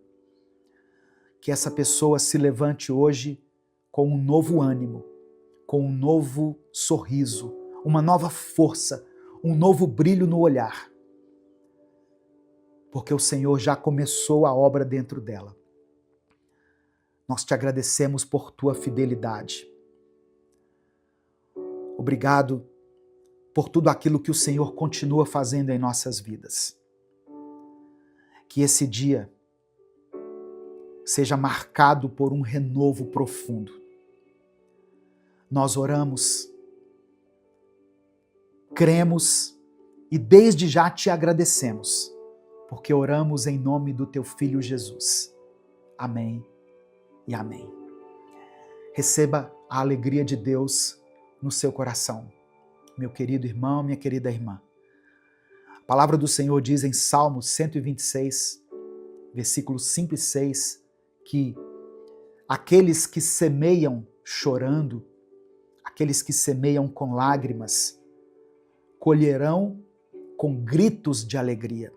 [SPEAKER 1] Que essa pessoa se levante hoje com um novo ânimo, com um novo sorriso, uma nova força, um novo brilho no olhar. Porque o Senhor já começou a obra dentro dela. Nós te agradecemos por tua fidelidade. Obrigado por tudo aquilo que o Senhor continua fazendo em nossas vidas. Que esse dia seja marcado por um renovo profundo. Nós oramos, cremos e desde já te agradecemos, porque oramos em nome do teu Filho Jesus. Amém e amém. Receba a alegria de Deus no seu coração, meu querido irmão, minha querida irmã. A palavra do Senhor diz em Salmo 126, versículos 5 e 6, que aqueles que semeiam chorando, aqueles que semeiam com lágrimas, colherão com gritos de alegria.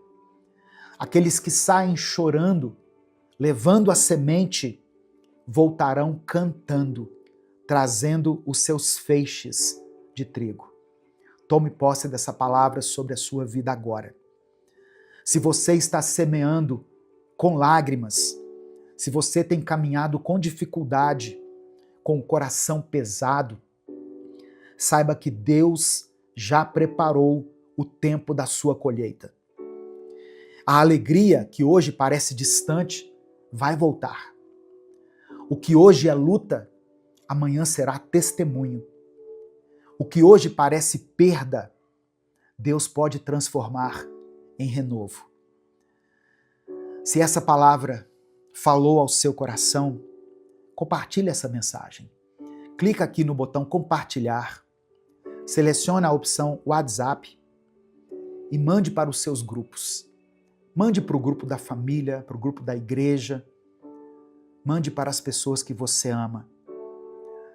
[SPEAKER 1] Aqueles que saem chorando, levando a semente, voltarão cantando, trazendo os seus feixes de trigo. Tome posse dessa palavra sobre a sua vida agora. Se você está semeando com lágrimas, se você tem caminhado com dificuldade, com o coração pesado, saiba que Deus já preparou o tempo da sua colheita. A alegria que hoje parece distante vai voltar. O que hoje é luta, amanhã será testemunho. O que hoje parece perda, Deus pode transformar em renovo. Se essa palavra falou ao seu coração, compartilhe essa mensagem. Clica aqui no botão compartilhar, seleciona a opção WhatsApp e mande para os seus grupos. Mande para o grupo da família, para o grupo da igreja, mande para as pessoas que você ama.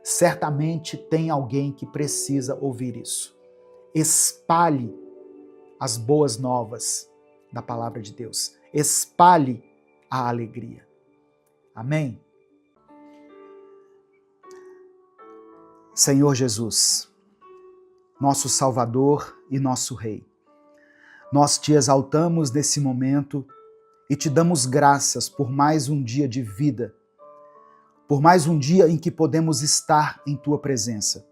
[SPEAKER 1] Certamente tem alguém que precisa ouvir isso. Espalhe as boas novas da palavra de Deus. Espalhe a alegria. Amém? Senhor Jesus, nosso Salvador e nosso Rei, nós te exaltamos nesse momento e te damos graças por mais um dia de vida, por mais um dia em que podemos estar em tua presença.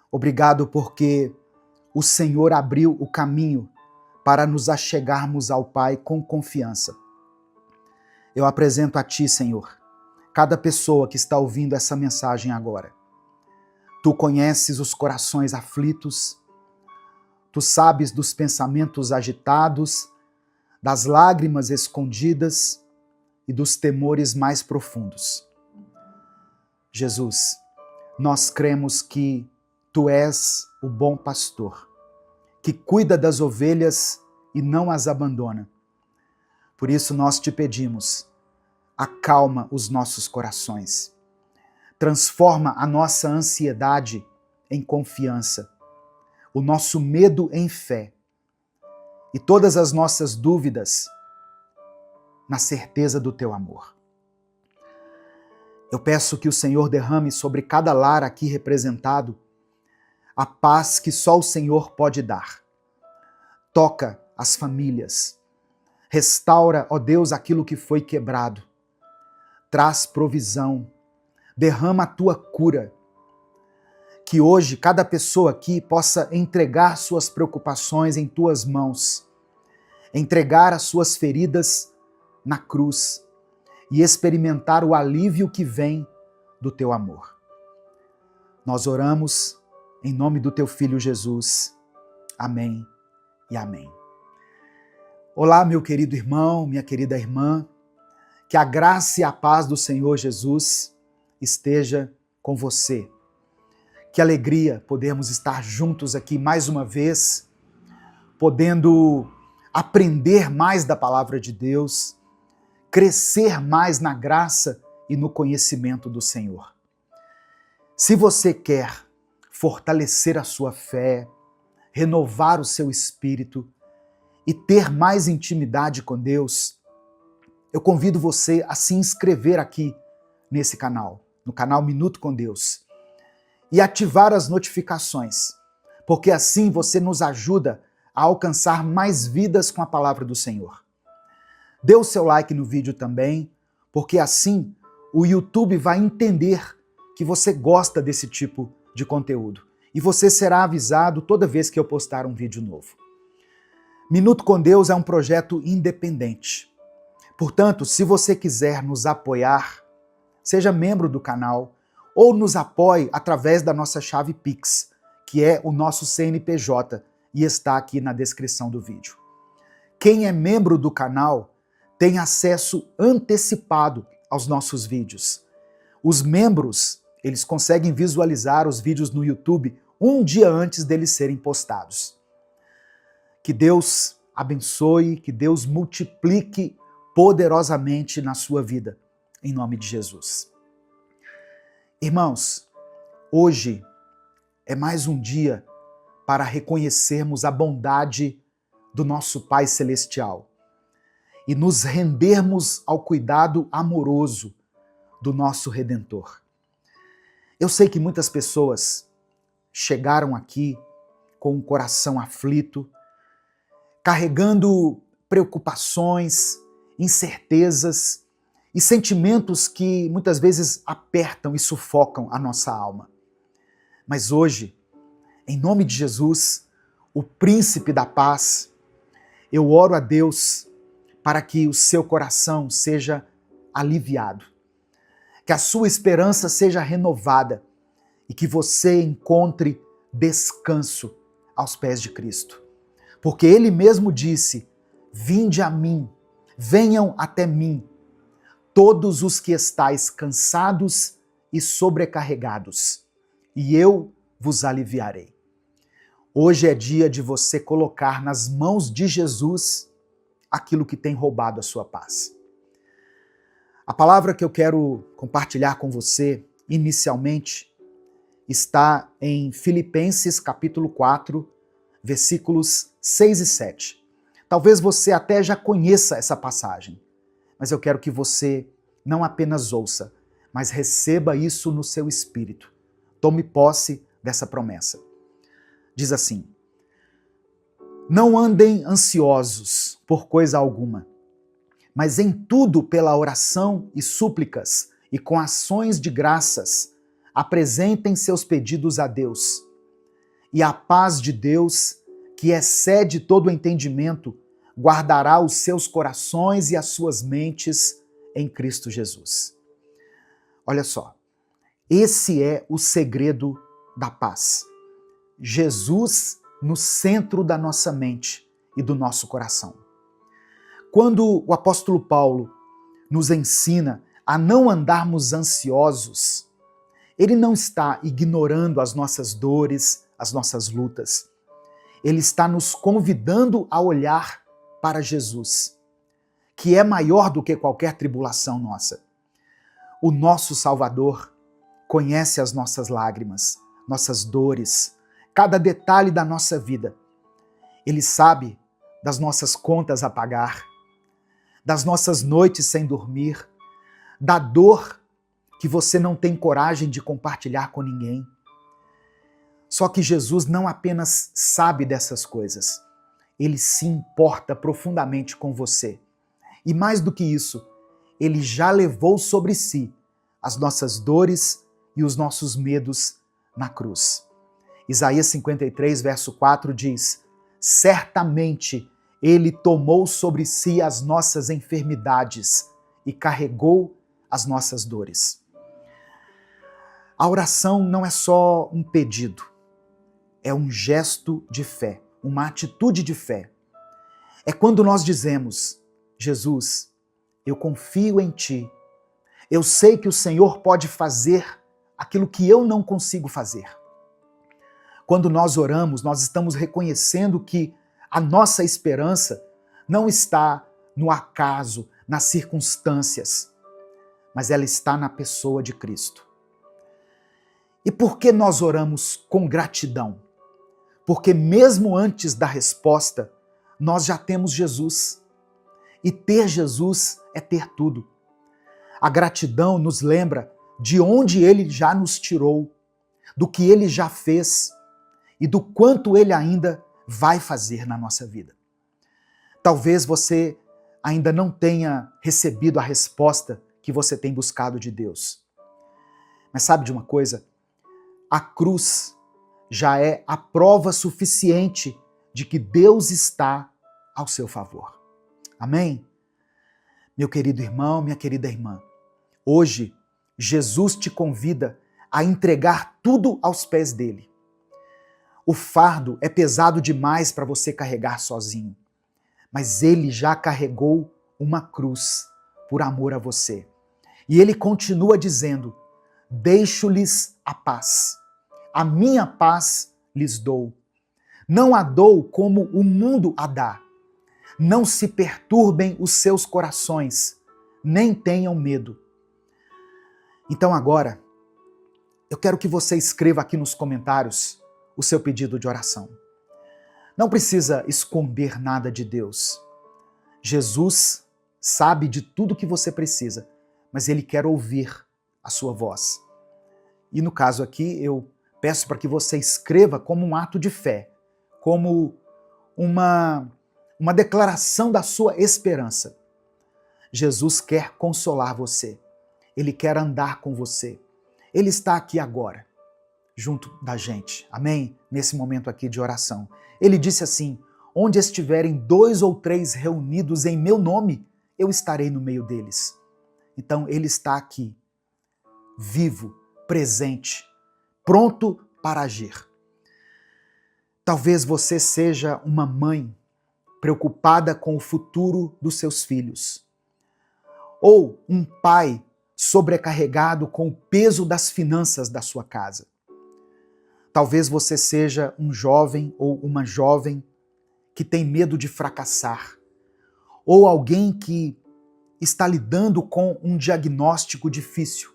[SPEAKER 1] Obrigado porque o Senhor abriu o caminho para nos achegarmos ao Pai com confiança. Eu apresento a ti, Senhor, cada pessoa que está ouvindo essa mensagem agora. Tu conheces os corações aflitos, tu sabes dos pensamentos agitados, das lágrimas escondidas e dos temores mais profundos. Jesus, nós cremos que tu és o bom pastor, que cuida das ovelhas e não as abandona. Por isso nós te pedimos, acalma os nossos corações, transforma a nossa ansiedade em confiança, o nosso medo em fé e todas as nossas dúvidas na certeza do teu amor. Eu peço que o Senhor derrame sobre cada lar aqui representado a paz que só o Senhor pode dar. Toca as famílias. Restaura, ó Deus, aquilo que foi quebrado. Traz provisão. Derrama a tua cura. Que hoje cada pessoa aqui possa entregar suas preocupações em tuas mãos. Entregar as suas feridas na cruz e experimentar o alívio que vem do teu amor. Nós oramos em nome do teu Filho Jesus. Amém e amém. Olá, meu querido irmão, minha querida irmã. Que a graça e a paz do Senhor Jesus esteja com você. Que alegria podermos estar juntos aqui mais uma vez, podendo aprender mais da palavra de Deus, crescer mais na graça e no conhecimento do Senhor. Se você quer fortalecer a sua fé, renovar o seu espírito e ter mais intimidade com Deus, eu convido você a se inscrever aqui nesse canal, no canal Minuto com Deus, e ativar as notificações, porque assim você nos ajuda a alcançar mais vidas com a palavra do Senhor. Dê o seu like no vídeo também, porque assim o YouTube vai entender que você gosta desse tipo de conteúdo e você será avisado toda vez que eu postar um vídeo novo. Minuto com Deus é um projeto independente. Portanto, se você quiser nos apoiar, seja membro do canal ou nos apoie através da nossa chave Pix, que é o nosso CNPJ e está aqui na descrição do vídeo. Quem é membro do canal tem acesso antecipado aos nossos vídeos. Os membros, eles conseguem visualizar os vídeos no YouTube um dia antes deles serem postados. Que Deus abençoe, que Deus multiplique poderosamente na sua vida, em nome de Jesus. Irmãos, hoje é mais um dia para reconhecermos a bondade do nosso Pai Celestial e nos rendermos ao cuidado amoroso do nosso Redentor. Eu sei que muitas pessoas chegaram aqui com o coração aflito, carregando preocupações, incertezas e sentimentos que muitas vezes apertam e sufocam a nossa alma. Mas hoje, em nome de Jesus, o Príncipe da Paz, eu oro a Deus para que o seu coração seja aliviado, que a sua esperança seja renovada e que você encontre descanso aos pés de Cristo. Porque Ele mesmo disse: vinde a mim, venham até mim, todos os que estáis cansados e sobrecarregados, e eu vos aliviarei. Hoje é dia de você colocar nas mãos de Jesus aquilo que tem roubado a sua paz. A palavra que eu quero compartilhar com você, inicialmente, está em Filipenses capítulo 4, versículos 6 e 7. Talvez você até já conheça essa passagem, mas eu quero que você não apenas ouça, mas receba isso no seu espírito. Tome posse dessa promessa. Diz assim: não andem ansiosos por coisa alguma, mas em tudo pela oração e súplicas e com ações de graças, apresentem seus pedidos a Deus. E a paz de Deus, que excede todo o entendimento, guardará os seus corações e as suas mentes em Cristo Jesus. Olha só, esse é o segredo da paz. Jesus no centro da nossa mente e do nosso coração. Quando o apóstolo Paulo nos ensina a não andarmos ansiosos, ele não está ignorando as nossas dores, as nossas lutas. Ele está nos convidando a olhar para Jesus, que é maior do que qualquer tribulação nossa. O nosso Salvador conhece as nossas lágrimas, nossas dores, cada detalhe da nossa vida. Ele sabe das nossas contas a pagar, das nossas noites sem dormir, da dor que você não tem coragem de compartilhar com ninguém. Só que Jesus não apenas sabe dessas coisas, ele se importa profundamente com você. E mais do que isso, ele já levou sobre si as nossas dores e os nossos medos na cruz. Isaías 53, verso 4 diz: certamente ele tomou sobre si as nossas enfermidades e carregou as nossas dores. A oração não é só um pedido, é um gesto de fé, uma atitude de fé. É quando nós dizemos: Jesus, eu confio em Ti. Eu sei que o Senhor pode fazer aquilo que eu não consigo fazer. Quando nós oramos, nós estamos reconhecendo que a nossa esperança não está no acaso, nas circunstâncias, mas ela está na pessoa de Cristo. E por que nós oramos com gratidão? Porque mesmo antes da resposta, nós já temos Jesus. E ter Jesus é ter tudo. A gratidão nos lembra de onde Ele já nos tirou, do que Ele já fez e do quanto Ele ainda vai fazer na nossa vida. Talvez você ainda não tenha recebido a resposta que você tem buscado de Deus. Mas sabe de uma coisa? A cruz já é a prova suficiente de que Deus está ao seu favor. Amém? Meu querido irmão, minha querida irmã, hoje Jesus te convida a entregar tudo aos pés dele. O fardo é pesado demais para você carregar sozinho, mas ele já carregou uma cruz por amor a você. E ele continua dizendo: deixo-lhes a paz. A minha paz lhes dou. Não a dou como o mundo a dá. Não se perturbem os seus corações, nem tenham medo. Então agora, eu quero que você escreva aqui nos comentários o seu pedido de oração. Não precisa esconder nada de Deus. Jesus sabe de tudo que você precisa, mas Ele quer ouvir a sua voz. E no caso aqui, eu peço para que você escreva como um ato de fé, como uma declaração da sua esperança. Jesus quer consolar você. Ele quer andar com você. Ele está aqui agora, junto da gente. Amém? Nesse momento aqui de oração. Ele disse assim: onde estiverem 2 ou 3 reunidos em meu nome, eu estarei no meio deles. Então Ele está aqui, vivo, presente, pronto para agir. Talvez você seja uma mãe preocupada com o futuro dos seus filhos, ou um pai sobrecarregado com o peso das finanças da sua casa. Talvez você seja um jovem ou uma jovem que tem medo de fracassar, ou alguém que está lidando com um diagnóstico difícil.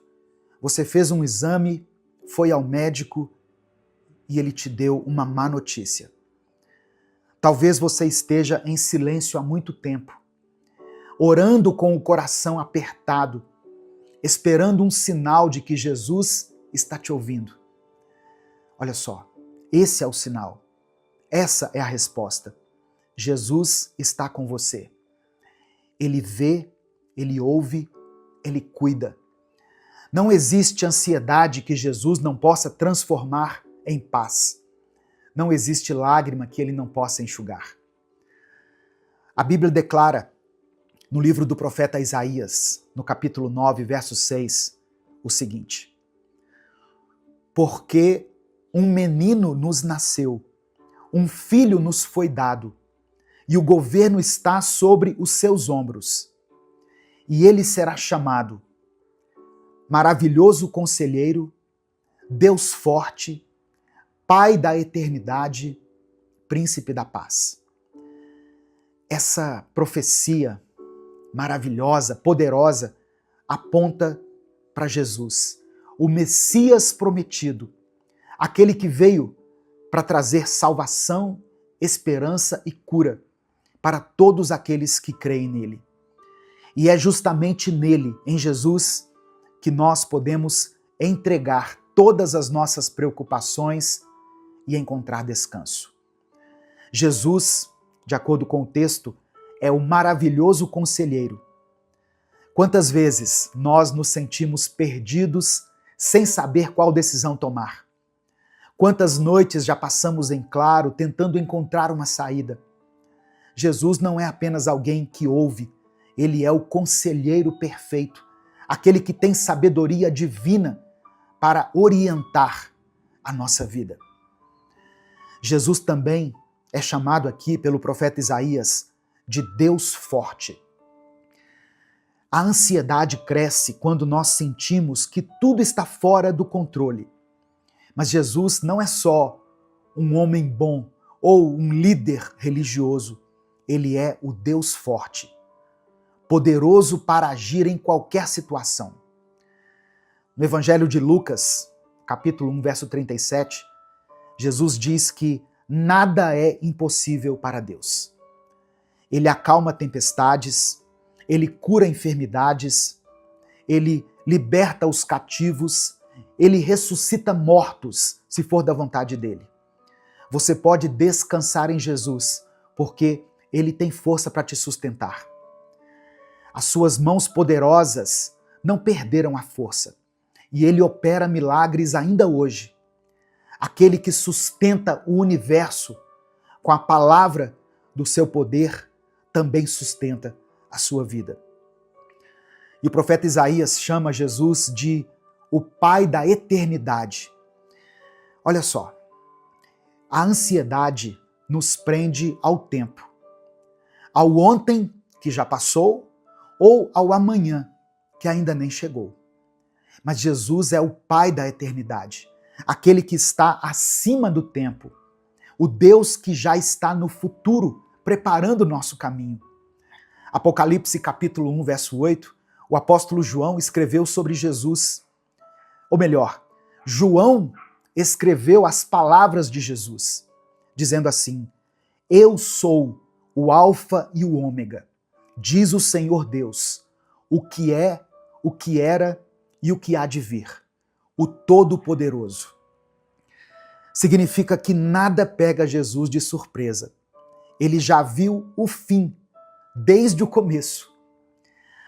[SPEAKER 1] Você fez um exame, foi ao médico e ele te deu uma má notícia. Talvez você esteja em silêncio há muito tempo, orando com o coração apertado, esperando um sinal de que Jesus está te ouvindo. Olha só, esse é o sinal. Essa é a resposta. Jesus está com você. Ele vê, Ele ouve, Ele cuida. Não existe ansiedade que Jesus não possa transformar em paz. Não existe lágrima que Ele não possa enxugar. A Bíblia declara, no livro do profeta Isaías, no capítulo 9, verso 6, o seguinte: porque um menino nos nasceu, um filho nos foi dado, e o governo está sobre os seus ombros. E ele será chamado Maravilhoso Conselheiro, Deus Forte, Pai da Eternidade, Príncipe da Paz. Essa profecia maravilhosa, poderosa, aponta para Jesus, o Messias prometido, aquele que veio para trazer salvação, esperança e cura para todos aqueles que creem nele. E é justamente nele, em Jesus, que nós podemos entregar todas as nossas preocupações e encontrar descanso. Jesus, de acordo com o texto, é o maravilhoso conselheiro. Quantas vezes nós nos sentimos perdidos sem saber qual decisão tomar? Quantas noites já passamos em claro tentando encontrar uma saída? Jesus não é apenas alguém que ouve, ele é o conselheiro perfeito, aquele que tem sabedoria divina para orientar a nossa vida. Jesus também é chamado aqui pelo profeta Isaías de Deus forte. A ansiedade cresce quando nós sentimos que tudo está fora do controle. Mas Jesus não é só um homem bom ou um líder religioso. Ele é o Deus forte, poderoso para agir em qualquer situação. No Evangelho de Lucas, capítulo 1, verso 37, Jesus diz que nada é impossível para Deus. Ele acalma tempestades, ele cura enfermidades, ele liberta os cativos, ele ressuscita mortos, se for da vontade dele. Você pode descansar em Jesus, porque ele tem força para te sustentar. As suas mãos poderosas não perderam a força, e ele opera milagres ainda hoje. Aquele que sustenta o universo com a palavra do seu poder também sustenta a sua vida. E o profeta Isaías chama Jesus de o Pai da eternidade. Olha só, a ansiedade nos prende ao tempo, ao ontem que já passou ou ao amanhã que ainda nem chegou. Mas Jesus é o Pai da eternidade, aquele que está acima do tempo, o Deus que já está no futuro, preparando o nosso caminho. Apocalipse capítulo 1, verso 8, o apóstolo João escreveu sobre Jesus. Ou melhor, João escreveu as palavras de Jesus, dizendo assim: Eu sou o Alfa e o Ômega, diz o Senhor Deus, o que é, o que era e o que há de vir, o Todo-Poderoso. Significa que nada pega Jesus de surpresa. Ele já viu o fim desde o começo.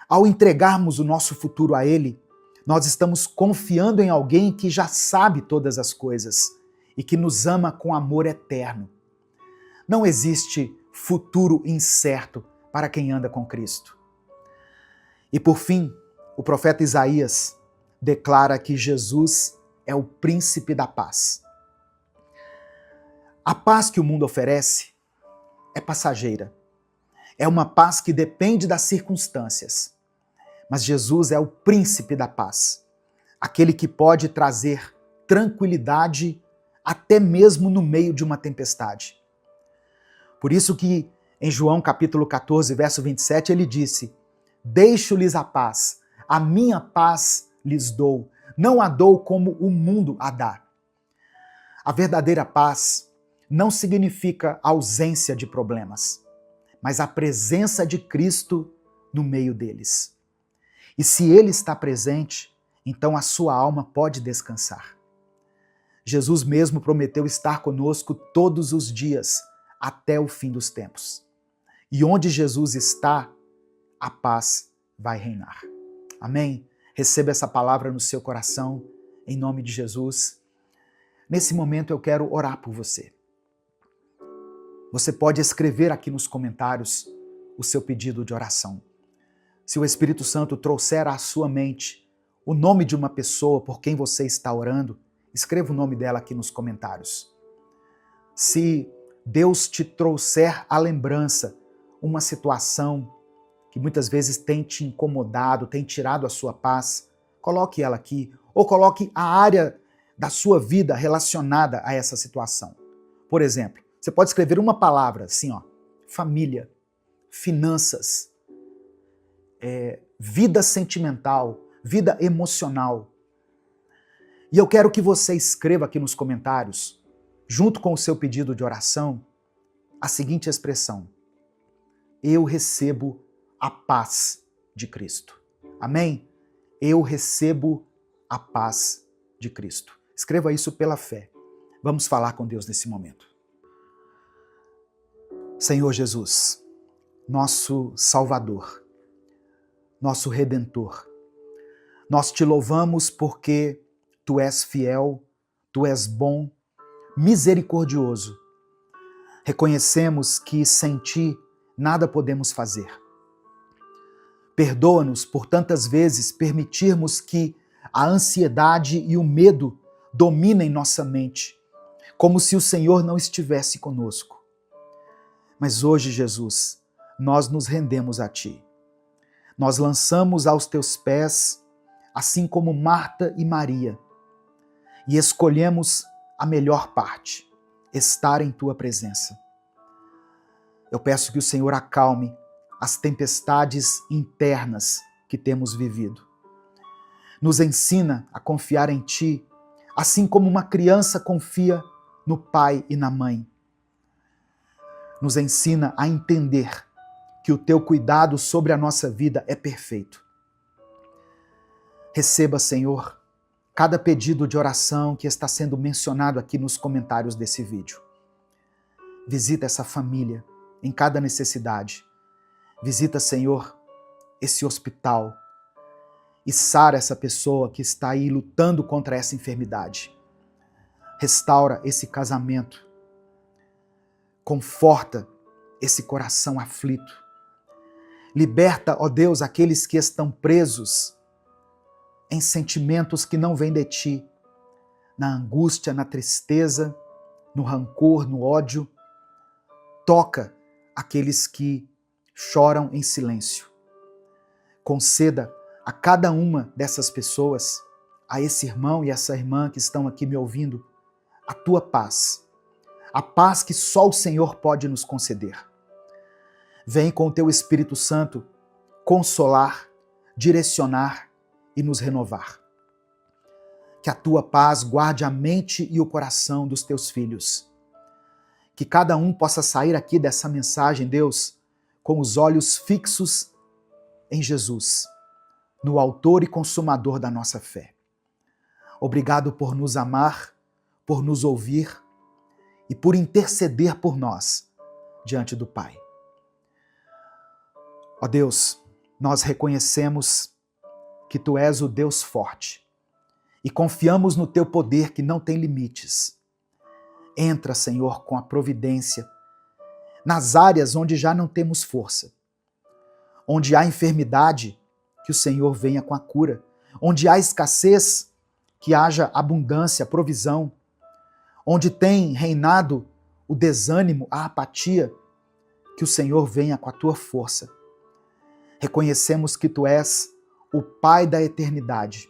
[SPEAKER 1] Ao entregarmos o nosso futuro a Ele, nós estamos confiando em alguém que já sabe todas as coisas e que nos ama com amor eterno. Não existe futuro incerto para quem anda com Cristo. E por fim, o profeta Isaías declara que Jesus é o príncipe da paz. A paz que o mundo oferece é passageira. É uma paz que depende das circunstâncias. Mas Jesus é o príncipe da paz, aquele que pode trazer tranquilidade até mesmo no meio de uma tempestade. Por isso que em João capítulo 14, verso 27, ele disse: Deixo-lhes a paz, a minha paz lhes dou, não a dou como o mundo a dá. A verdadeira paz não significa ausência de problemas, mas a presença de Cristo no meio deles. E se Ele está presente, então a sua alma pode descansar. Jesus mesmo prometeu estar conosco todos os dias, até o fim dos tempos. E onde Jesus está, a paz vai reinar. Amém? Receba essa palavra no seu coração, em nome de Jesus. Nesse momento eu quero orar por você. Você pode escrever aqui nos comentários o seu pedido de oração. Se o Espírito Santo trouxer à sua mente o nome de uma pessoa por quem você está orando, escreva o nome dela aqui nos comentários. Se Deus te trouxer à lembrança uma situação que muitas vezes tem te incomodado, tem tirado a sua paz, coloque ela aqui, ou coloque a área da sua vida relacionada a essa situação. Por exemplo, você pode escrever uma palavra assim, ó, família, finanças, vida sentimental, vida emocional. E eu quero que você escreva aqui nos comentários, junto com o seu pedido de oração, a seguinte expressão: eu recebo a paz de Cristo. Amém? Eu recebo a paz de Cristo. Escreva isso pela fé. Vamos falar com Deus nesse momento. Senhor Jesus, nosso Salvador, nosso Redentor, nós te louvamos porque Tu és fiel, Tu és bom, misericordioso. Reconhecemos que sem Ti nada podemos fazer. Perdoa-nos por tantas vezes permitirmos que a ansiedade e o medo dominem nossa mente, como se o Senhor não estivesse conosco. Mas hoje, Jesus, nós nos rendemos a Ti. Nós lançamos aos Teus pés, assim como Marta e Maria, e escolhemos a melhor parte, estar em Tua presença. Eu peço que o Senhor acalme as tempestades internas que temos vivido. Nos ensina a confiar em Ti, assim como uma criança confia no pai e na mãe. Nos ensina a entender que o Teu cuidado sobre a nossa vida é perfeito. Receba, Senhor, cada pedido de oração que está sendo mencionado aqui nos comentários desse vídeo. Visita essa família em cada necessidade. Visita, Senhor, esse hospital e sara essa pessoa que está aí lutando contra essa enfermidade. Restaura esse casamento. Conforta esse coração aflito. Liberta, ó Deus, aqueles que estão presos em sentimentos que não vêm de Ti, na angústia, na tristeza, no rancor, no ódio. Toca aqueles que choram em silêncio. Conceda a cada uma dessas pessoas, a esse irmão e essa irmã que estão aqui me ouvindo, a Tua paz. A paz que só o Senhor pode nos conceder. Vem com o Teu Espírito Santo consolar, direcionar e nos renovar. Que a Tua paz guarde a mente e o coração dos Teus filhos. Que cada um possa sair aqui dessa mensagem, Deus, com os olhos fixos em Jesus, no autor e consumador da nossa fé. Obrigado por nos amar, por nos ouvir e por interceder por nós diante do Pai. Ó Deus, nós reconhecemos que Tu és o Deus forte e confiamos no Teu poder que não tem limites. Entra, Senhor, com a providência nas áreas onde já não temos força, onde há enfermidade, que o Senhor venha com a cura, onde há escassez, que haja abundância, provisão, onde tem reinado o desânimo, a apatia, que o Senhor venha com a Tua força. Reconhecemos que Tu és o Pai da eternidade.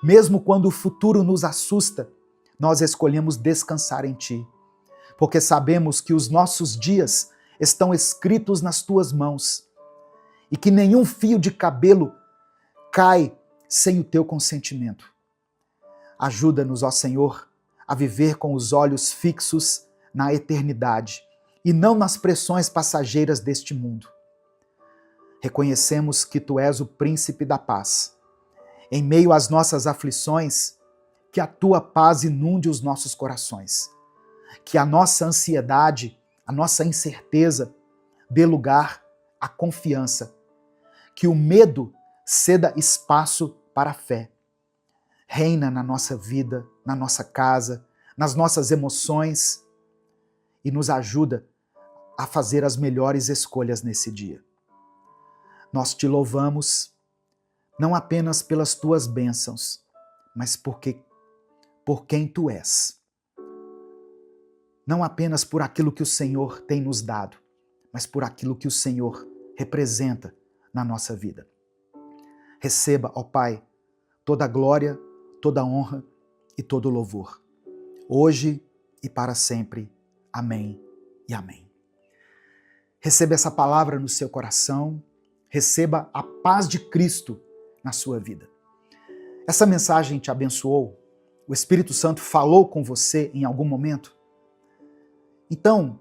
[SPEAKER 1] Mesmo quando o futuro nos assusta, nós escolhemos descansar em Ti, porque sabemos que os nossos dias estão escritos nas Tuas mãos e que nenhum fio de cabelo cai sem o Teu consentimento. Ajuda-nos, ó Senhor, a viver com os olhos fixos na eternidade e não nas pressões passageiras deste mundo. Reconhecemos que Tu és o príncipe da paz. Em meio às nossas aflições, que a Tua paz inunde os nossos corações. Que a nossa ansiedade, a nossa incerteza dê lugar à confiança. Que o medo ceda espaço para a fé. Reina na nossa vida, na nossa casa, nas nossas emoções e nos ajuda a fazer as melhores escolhas nesse dia. Nós Te louvamos, não apenas pelas Tuas bênçãos, mas por quem Tu és. Não apenas por aquilo que o Senhor tem nos dado, mas por aquilo que o Senhor representa na nossa vida. Receba, ó Pai, toda a glória, toda a honra e todo o louvor, hoje e para sempre. Amém e amém. Receba essa palavra no seu coração, receba a paz de Cristo na sua vida. Essa mensagem te abençoou? O Espírito Santo falou com você em algum momento? Então,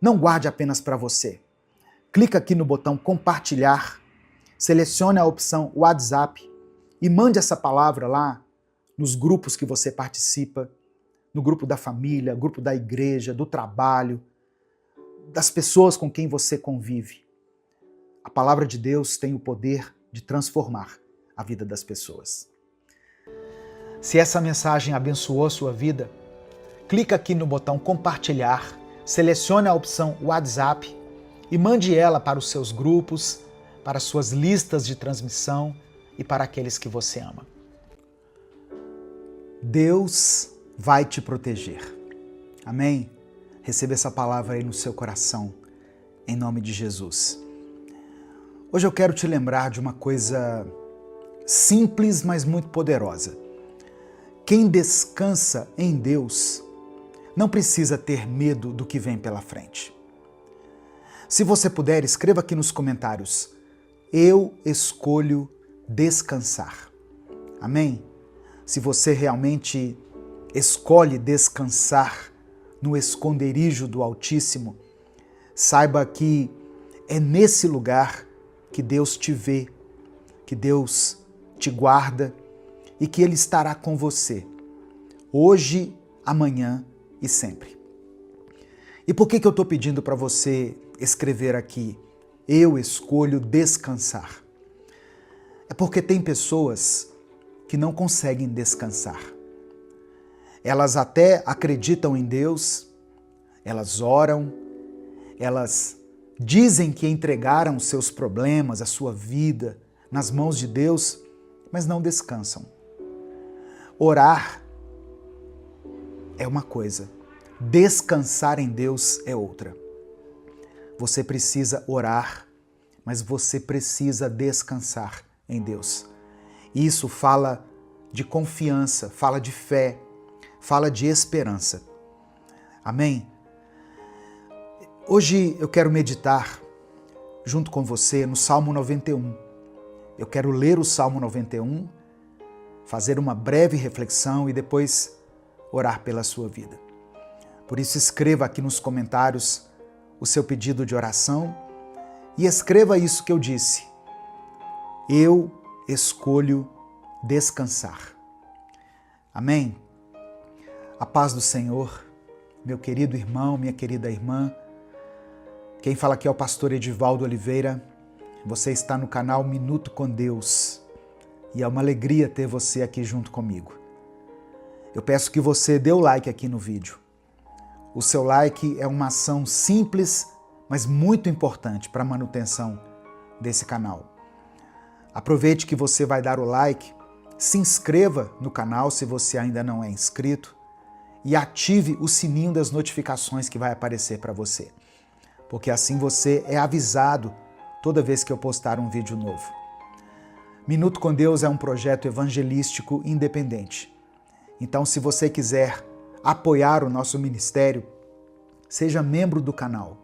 [SPEAKER 1] não guarde apenas para você. Clica aqui no botão compartilhar, selecione a opção WhatsApp e mande essa palavra lá nos grupos que você participa, no grupo da família, grupo da igreja, do trabalho, das pessoas com quem você convive. A palavra de Deus tem o poder de transformar a vida das pessoas. Se essa mensagem abençoou a sua vida, clica aqui no botão compartilhar, selecione a opção WhatsApp e mande ela para os seus grupos, para as suas listas de transmissão e para aqueles que você ama. Deus vai te proteger. Amém? Receba essa palavra aí no seu coração, em nome de Jesus. Hoje eu quero te lembrar de uma coisa simples, mas muito poderosa. Quem descansa em Deus não precisa ter medo do que vem pela frente. Se você puder, escreva aqui nos comentários: eu escolho descansar. Amém? Se você realmente escolhe descansar no esconderijo do Altíssimo, saiba que é nesse lugar que Deus te vê, que Deus te guarda e que Ele estará com você, hoje, amanhã e sempre. E por que eu estou pedindo para você escrever aqui, eu escolho descansar? É porque tem pessoas que não conseguem descansar. Elas até acreditam em Deus, elas oram, elas dizem que entregaram seus problemas, a sua vida nas mãos de Deus, mas não descansam. Orar é uma coisa, descansar em Deus é outra. Você precisa orar, mas você precisa descansar em Deus. Isso fala de confiança, fala de fé, fala de esperança. Amém? Hoje eu quero meditar junto com você no Salmo 91. Eu quero ler o Salmo 91, fazer uma breve reflexão e depois orar pela sua vida. Por isso escreva aqui nos comentários o seu pedido de oração e escreva isso que eu disse. Eu escolho descansar. Amém? A paz do Senhor, meu querido irmão, minha querida irmã. Quem fala aqui é o pastor Edivaldo Oliveira. Você está no canal Minuto com Deus e é uma alegria ter você aqui junto comigo. Eu peço que você dê o like aqui no vídeo. O seu like é uma ação simples, mas muito importante para a manutenção desse canal. Aproveite que você vai dar o like, se inscreva no canal se você ainda não é inscrito e ative o sininho das notificações que vai aparecer para você, porque assim você é avisado toda vez que eu postar um vídeo novo. Minuto com Deus é um projeto evangelístico independente. Então, se você quiser apoiar o nosso ministério, seja membro do canal.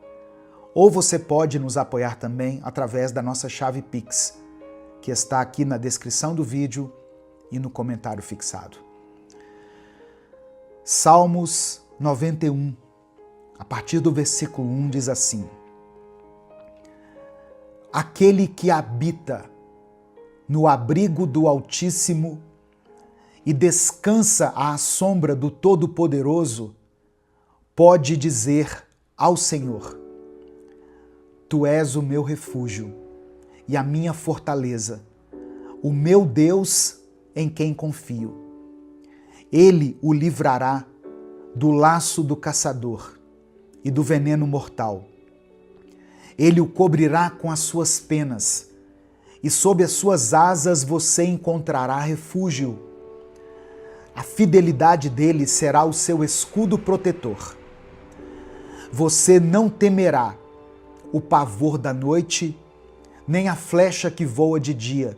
[SPEAKER 1] Ou você pode nos apoiar também através da nossa chave Pix, que está aqui na descrição do vídeo e no comentário fixado. Salmos 91, a partir do versículo 1, diz assim: Aquele que habita no abrigo do Altíssimo e descansa à sombra do Todo-Poderoso, pode dizer ao Senhor: Tu és o meu refúgio e a minha fortaleza, o meu Deus em quem confio. Ele o livrará do laço do caçador e do veneno mortal. Ele o cobrirá com as suas penas, e sob as suas asas você encontrará refúgio. A fidelidade dele será o seu escudo protetor. Você não temerá o pavor da noite, nem a flecha que voa de dia,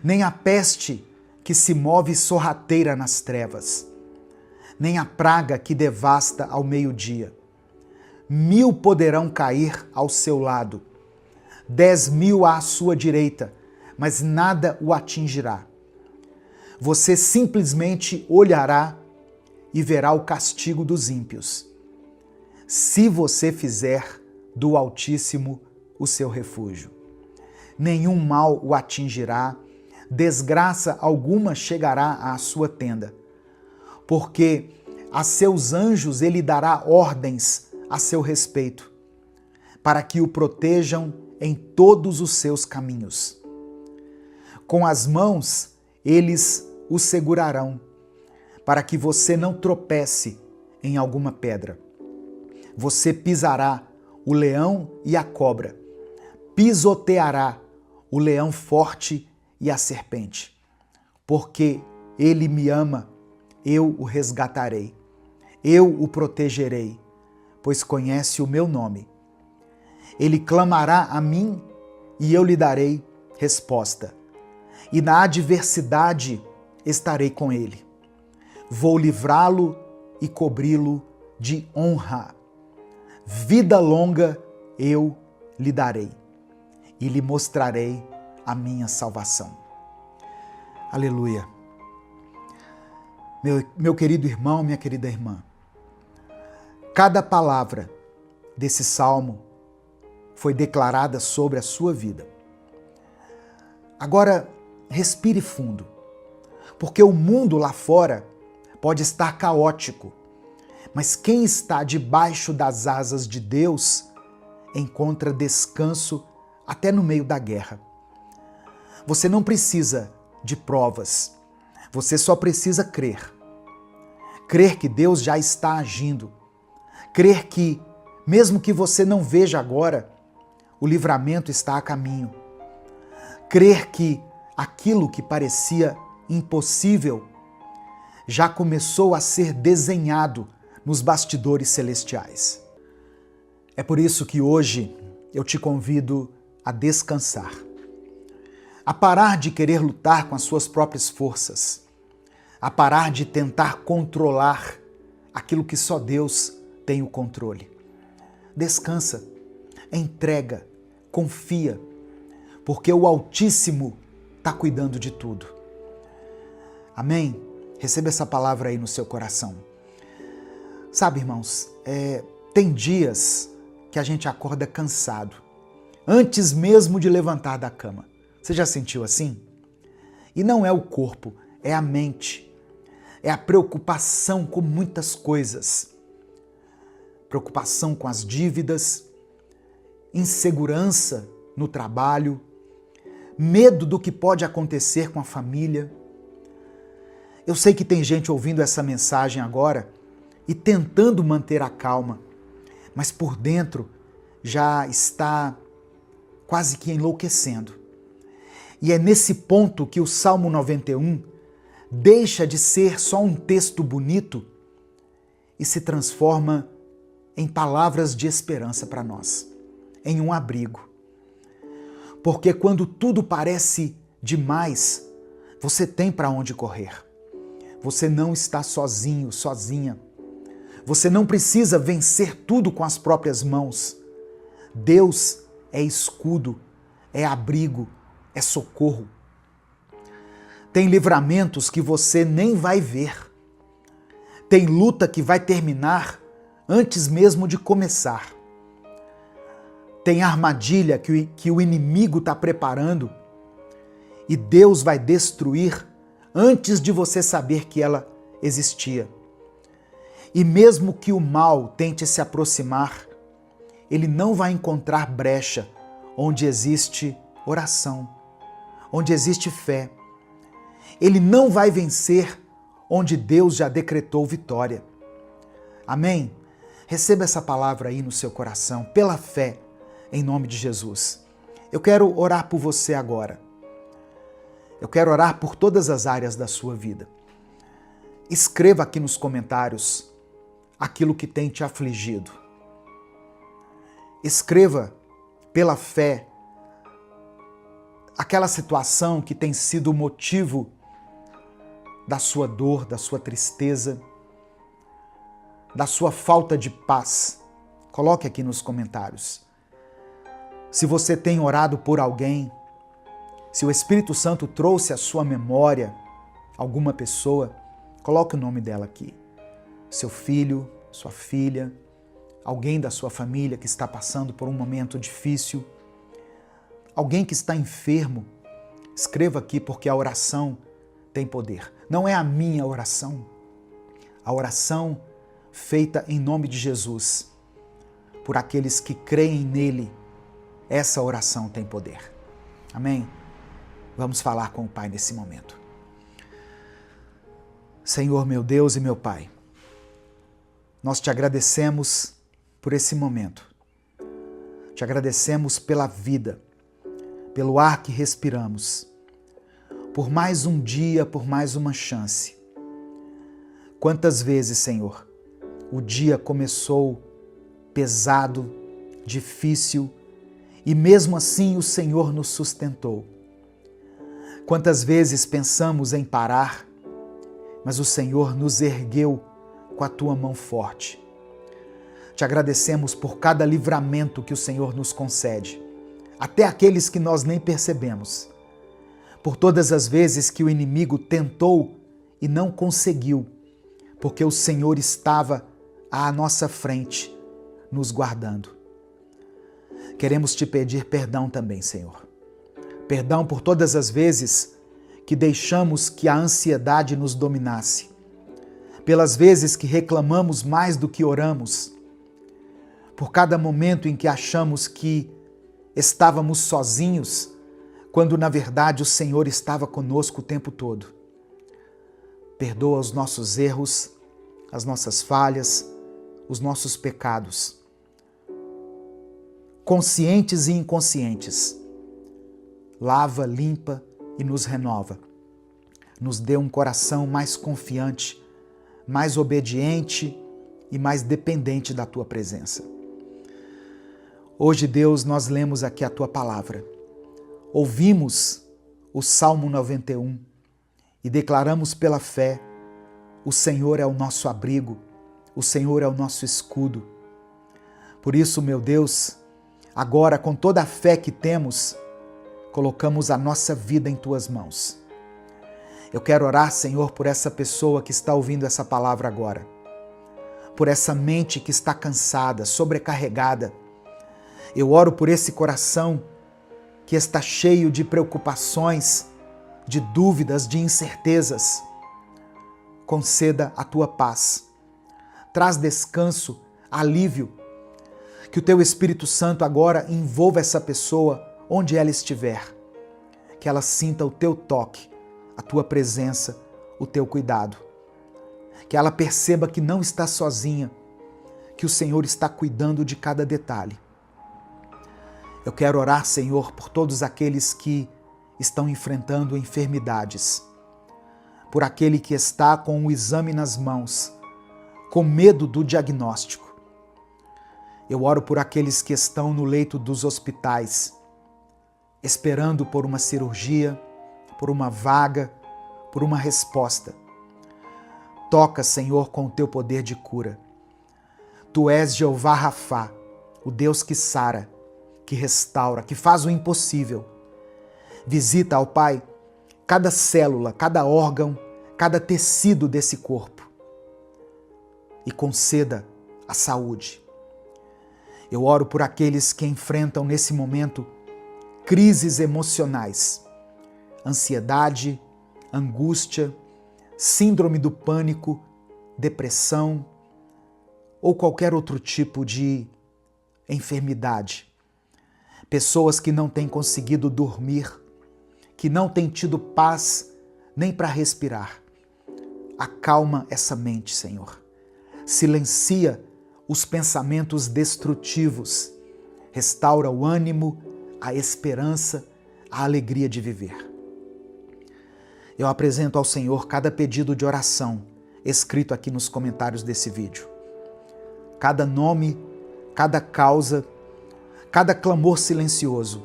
[SPEAKER 1] nem a peste que se move sorrateira nas trevas, nem a praga que devasta ao meio-dia. 1000 poderão cair ao seu lado, 10.000 à sua direita, mas nada o atingirá. Você simplesmente olhará e verá o castigo dos ímpios, se você fizer do Altíssimo o seu refúgio. Nenhum mal o atingirá, desgraça alguma chegará à sua tenda, porque a seus anjos ele dará ordens a seu respeito, para que o protejam em todos os seus caminhos. Com as mãos eles o segurarão, para que você não tropece em alguma pedra. Você pisará o leão e a cobra, pisoteará o leão forte e a serpente. Porque ele me ama, eu o resgatarei. Eu o protegerei, pois conhece o meu nome. Ele clamará a mim e eu lhe darei resposta. E na adversidade estarei com ele. Vou livrá-lo e cobri-lo de honra. Vida longa eu lhe darei e lhe mostrarei a minha salvação. Aleluia. Meu querido irmão, minha querida irmã, cada palavra desse salmo foi declarada sobre a sua vida. Agora, respire fundo, porque o mundo lá fora pode estar caótico, mas quem está debaixo das asas de Deus encontra descanso até no meio da guerra. Você não precisa de provas, você só precisa crer. Crer que Deus já está agindo. Crer que, mesmo que você não veja agora, o livramento está a caminho. Crer que aquilo que parecia impossível já começou a ser desenhado nos bastidores celestiais. É por isso que hoje eu te convido a descansar, a parar de querer lutar com as suas próprias forças, a parar de tentar controlar aquilo que só Deus tem o controle. Descansa, entrega, confia, porque o Altíssimo está cuidando de tudo. Amém? Receba essa palavra aí no seu coração. Sabe, irmãos, tem dias que a gente acorda cansado, antes mesmo de levantar da cama. Você já sentiu assim? E não é o corpo, é a mente. É a preocupação com muitas coisas. Preocupação com as dívidas, insegurança no trabalho, medo do que pode acontecer com a família. Eu sei que tem gente ouvindo essa mensagem agora e tentando manter a calma, mas por dentro já está quase que enlouquecendo. E é nesse ponto que o Salmo 91 deixa de ser só um texto bonito e se transforma em palavras de esperança para nós, em um abrigo. Porque quando tudo parece demais, você tem para onde correr. Você não está sozinho, sozinha. Você não precisa vencer tudo com as próprias mãos. Deus é escudo, é abrigo, é socorro. Tem livramentos que você nem vai ver. Tem luta que vai terminar antes mesmo de começar. Tem armadilha que o inimigo está preparando e Deus vai destruir antes de você saber que ela existia. E mesmo que o mal tente se aproximar, ele não vai encontrar brecha onde existe oração, onde existe fé. Ele não vai vencer onde Deus já decretou vitória. Amém? Receba essa palavra aí no seu coração, pela fé, em nome de Jesus. Eu quero orar por você agora. Eu quero orar por todas as áreas da sua vida. Escreva aqui nos comentários aquilo que tem te afligido. Escreva pela fé aquela situação que tem sido o motivo da sua dor, da sua tristeza, da sua falta de paz. Coloque aqui nos comentários. Se você tem orado por alguém, se o Espírito Santo trouxe à sua memória alguma pessoa, coloque o nome dela aqui. Seu filho, sua filha, alguém da sua família que está passando por um momento difícil, alguém que está enfermo, escreva aqui porque a oração tem poder. Não é a minha oração, a oração feita em nome de Jesus, por aqueles que creem nele, essa oração tem poder. Amém? Vamos falar com o Pai nesse momento. Senhor, meu Deus e meu Pai, nós te agradecemos por esse momento. Te agradecemos pela vida, pelo ar que respiramos, por mais um dia, por mais uma chance. Quantas vezes, Senhor, o dia começou pesado, difícil, e mesmo assim o Senhor nos sustentou. Quantas vezes pensamos em parar, mas o Senhor nos ergueu com a tua mão forte. Te agradecemos por cada livramento que o Senhor nos concede, até aqueles que nós nem percebemos. Por todas as vezes que o inimigo tentou e não conseguiu, porque o Senhor estava à nossa frente, nos guardando. Queremos te pedir perdão também, Senhor. Perdão por todas as vezes que deixamos que a ansiedade nos dominasse, pelas vezes que reclamamos mais do que oramos, por cada momento em que achamos que estávamos sozinhos, quando na verdade o Senhor estava conosco o tempo todo. Perdoa os nossos erros, as nossas falhas, os nossos pecados, conscientes e inconscientes. Lava, limpa e nos renova. Nos dê um coração mais confiante, mais obediente e mais dependente da tua presença. Hoje, Deus, nós lemos aqui a tua palavra. Ouvimos o Salmo 91 e declaramos pela fé: o Senhor é o nosso abrigo, o Senhor é o nosso escudo. Por isso, meu Deus, agora com toda a fé que temos, colocamos a nossa vida em tuas mãos. Eu quero orar, Senhor, por essa pessoa que está ouvindo essa palavra agora, por essa mente que está cansada, sobrecarregada. Eu oro por esse coração que está cheio de preocupações, de dúvidas, de incertezas. Conceda a tua paz. Traz descanso, alívio. Que o teu Espírito Santo agora envolva essa pessoa onde ela estiver. Que ela sinta o teu toque, a tua presença, o teu cuidado. Que ela perceba que não está sozinha, que o Senhor está cuidando de cada detalhe. Eu quero orar, Senhor, por todos aqueles que estão enfrentando enfermidades, por aquele que está com o exame nas mãos, com medo do diagnóstico. Eu oro por aqueles que estão no leito dos hospitais, esperando por uma cirurgia, por uma vaga, por uma resposta. Toca, Senhor, com o teu poder de cura. Tu és Jeová Rafá, o Deus que sara, que restaura, que faz o impossível. Visita, ó Pai, cada célula, cada órgão, cada tecido desse corpo e conceda a saúde. Eu oro por aqueles que enfrentam nesse momento crises emocionais, ansiedade, angústia, síndrome do pânico, depressão ou qualquer outro tipo de enfermidade. Pessoas que não têm conseguido dormir, que não têm tido paz nem para respirar. Acalma essa mente, Senhor. Silencia os pensamentos destrutivos. Restaura o ânimo, a esperança, a alegria de viver. Eu apresento ao Senhor cada pedido de oração escrito aqui nos comentários desse vídeo. Cada nome, cada causa, cada clamor silencioso.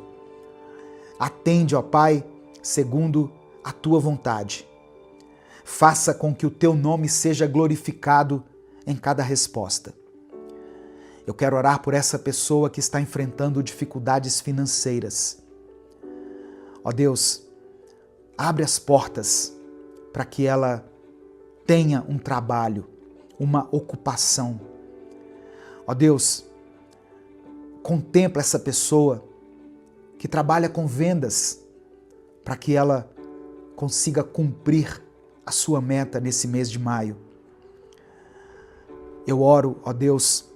[SPEAKER 1] Atende, ó Pai, segundo a tua vontade. Faça com que o teu nome seja glorificado em cada resposta. Eu quero orar por essa pessoa que está enfrentando dificuldades financeiras. Ó Deus, abre as portas, para que ela tenha um trabalho, uma ocupação. Ó Deus, contempla essa pessoa que trabalha com vendas para que ela consiga cumprir a sua meta nesse mês de maio. Eu oro, ó Deus,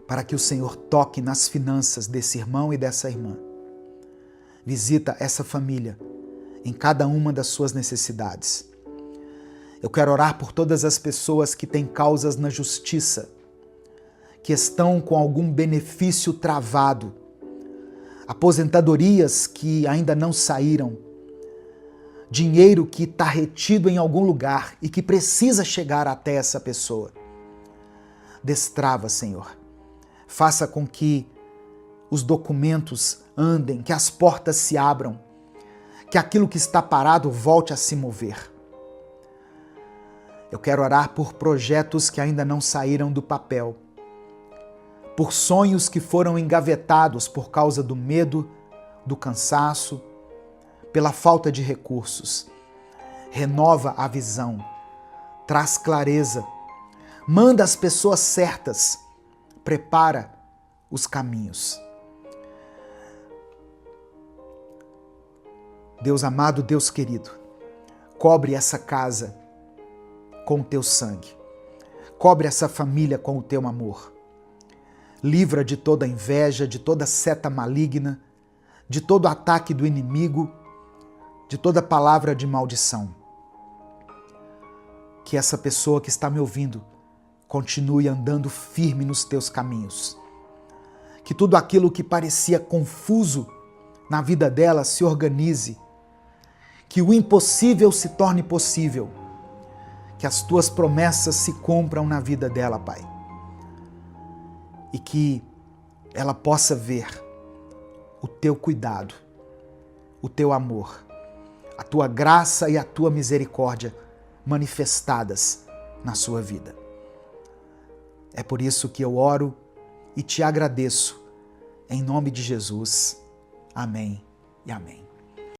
[SPEAKER 1] para que o Senhor toque nas finanças desse irmão e dessa irmã. Visita essa família em cada uma das suas necessidades. Eu quero orar por todas as pessoas que têm causas na justiça, que estão com algum benefício travado, aposentadorias que ainda não saíram, dinheiro que está retido em algum lugar e que precisa chegar até essa pessoa. Destrava, Senhor. Faça com que os documentos andem, que as portas se abram, que aquilo que está parado volte a se mover. Eu quero orar por projetos que ainda não saíram do papel, por sonhos que foram engavetados por causa do medo, do cansaço, pela falta de recursos. Renova a visão, traz clareza, manda as pessoas certas, prepara os caminhos. Deus amado, Deus querido, cobre essa casa com o teu sangue, cobre essa família com o teu amor. Livra de toda inveja, de toda seta maligna, de todo ataque do inimigo, de toda palavra de maldição. Que essa pessoa que está me ouvindo continue andando firme nos teus caminhos. Que tudo aquilo que parecia confuso na vida dela se organize. Que o impossível se torne possível. Que as tuas promessas se cumpram na vida dela, Pai. E que ela possa ver o teu cuidado, o teu amor, a tua graça e a tua misericórdia manifestadas na sua vida. É por isso que eu oro e te agradeço, em nome de Jesus. Amém e amém.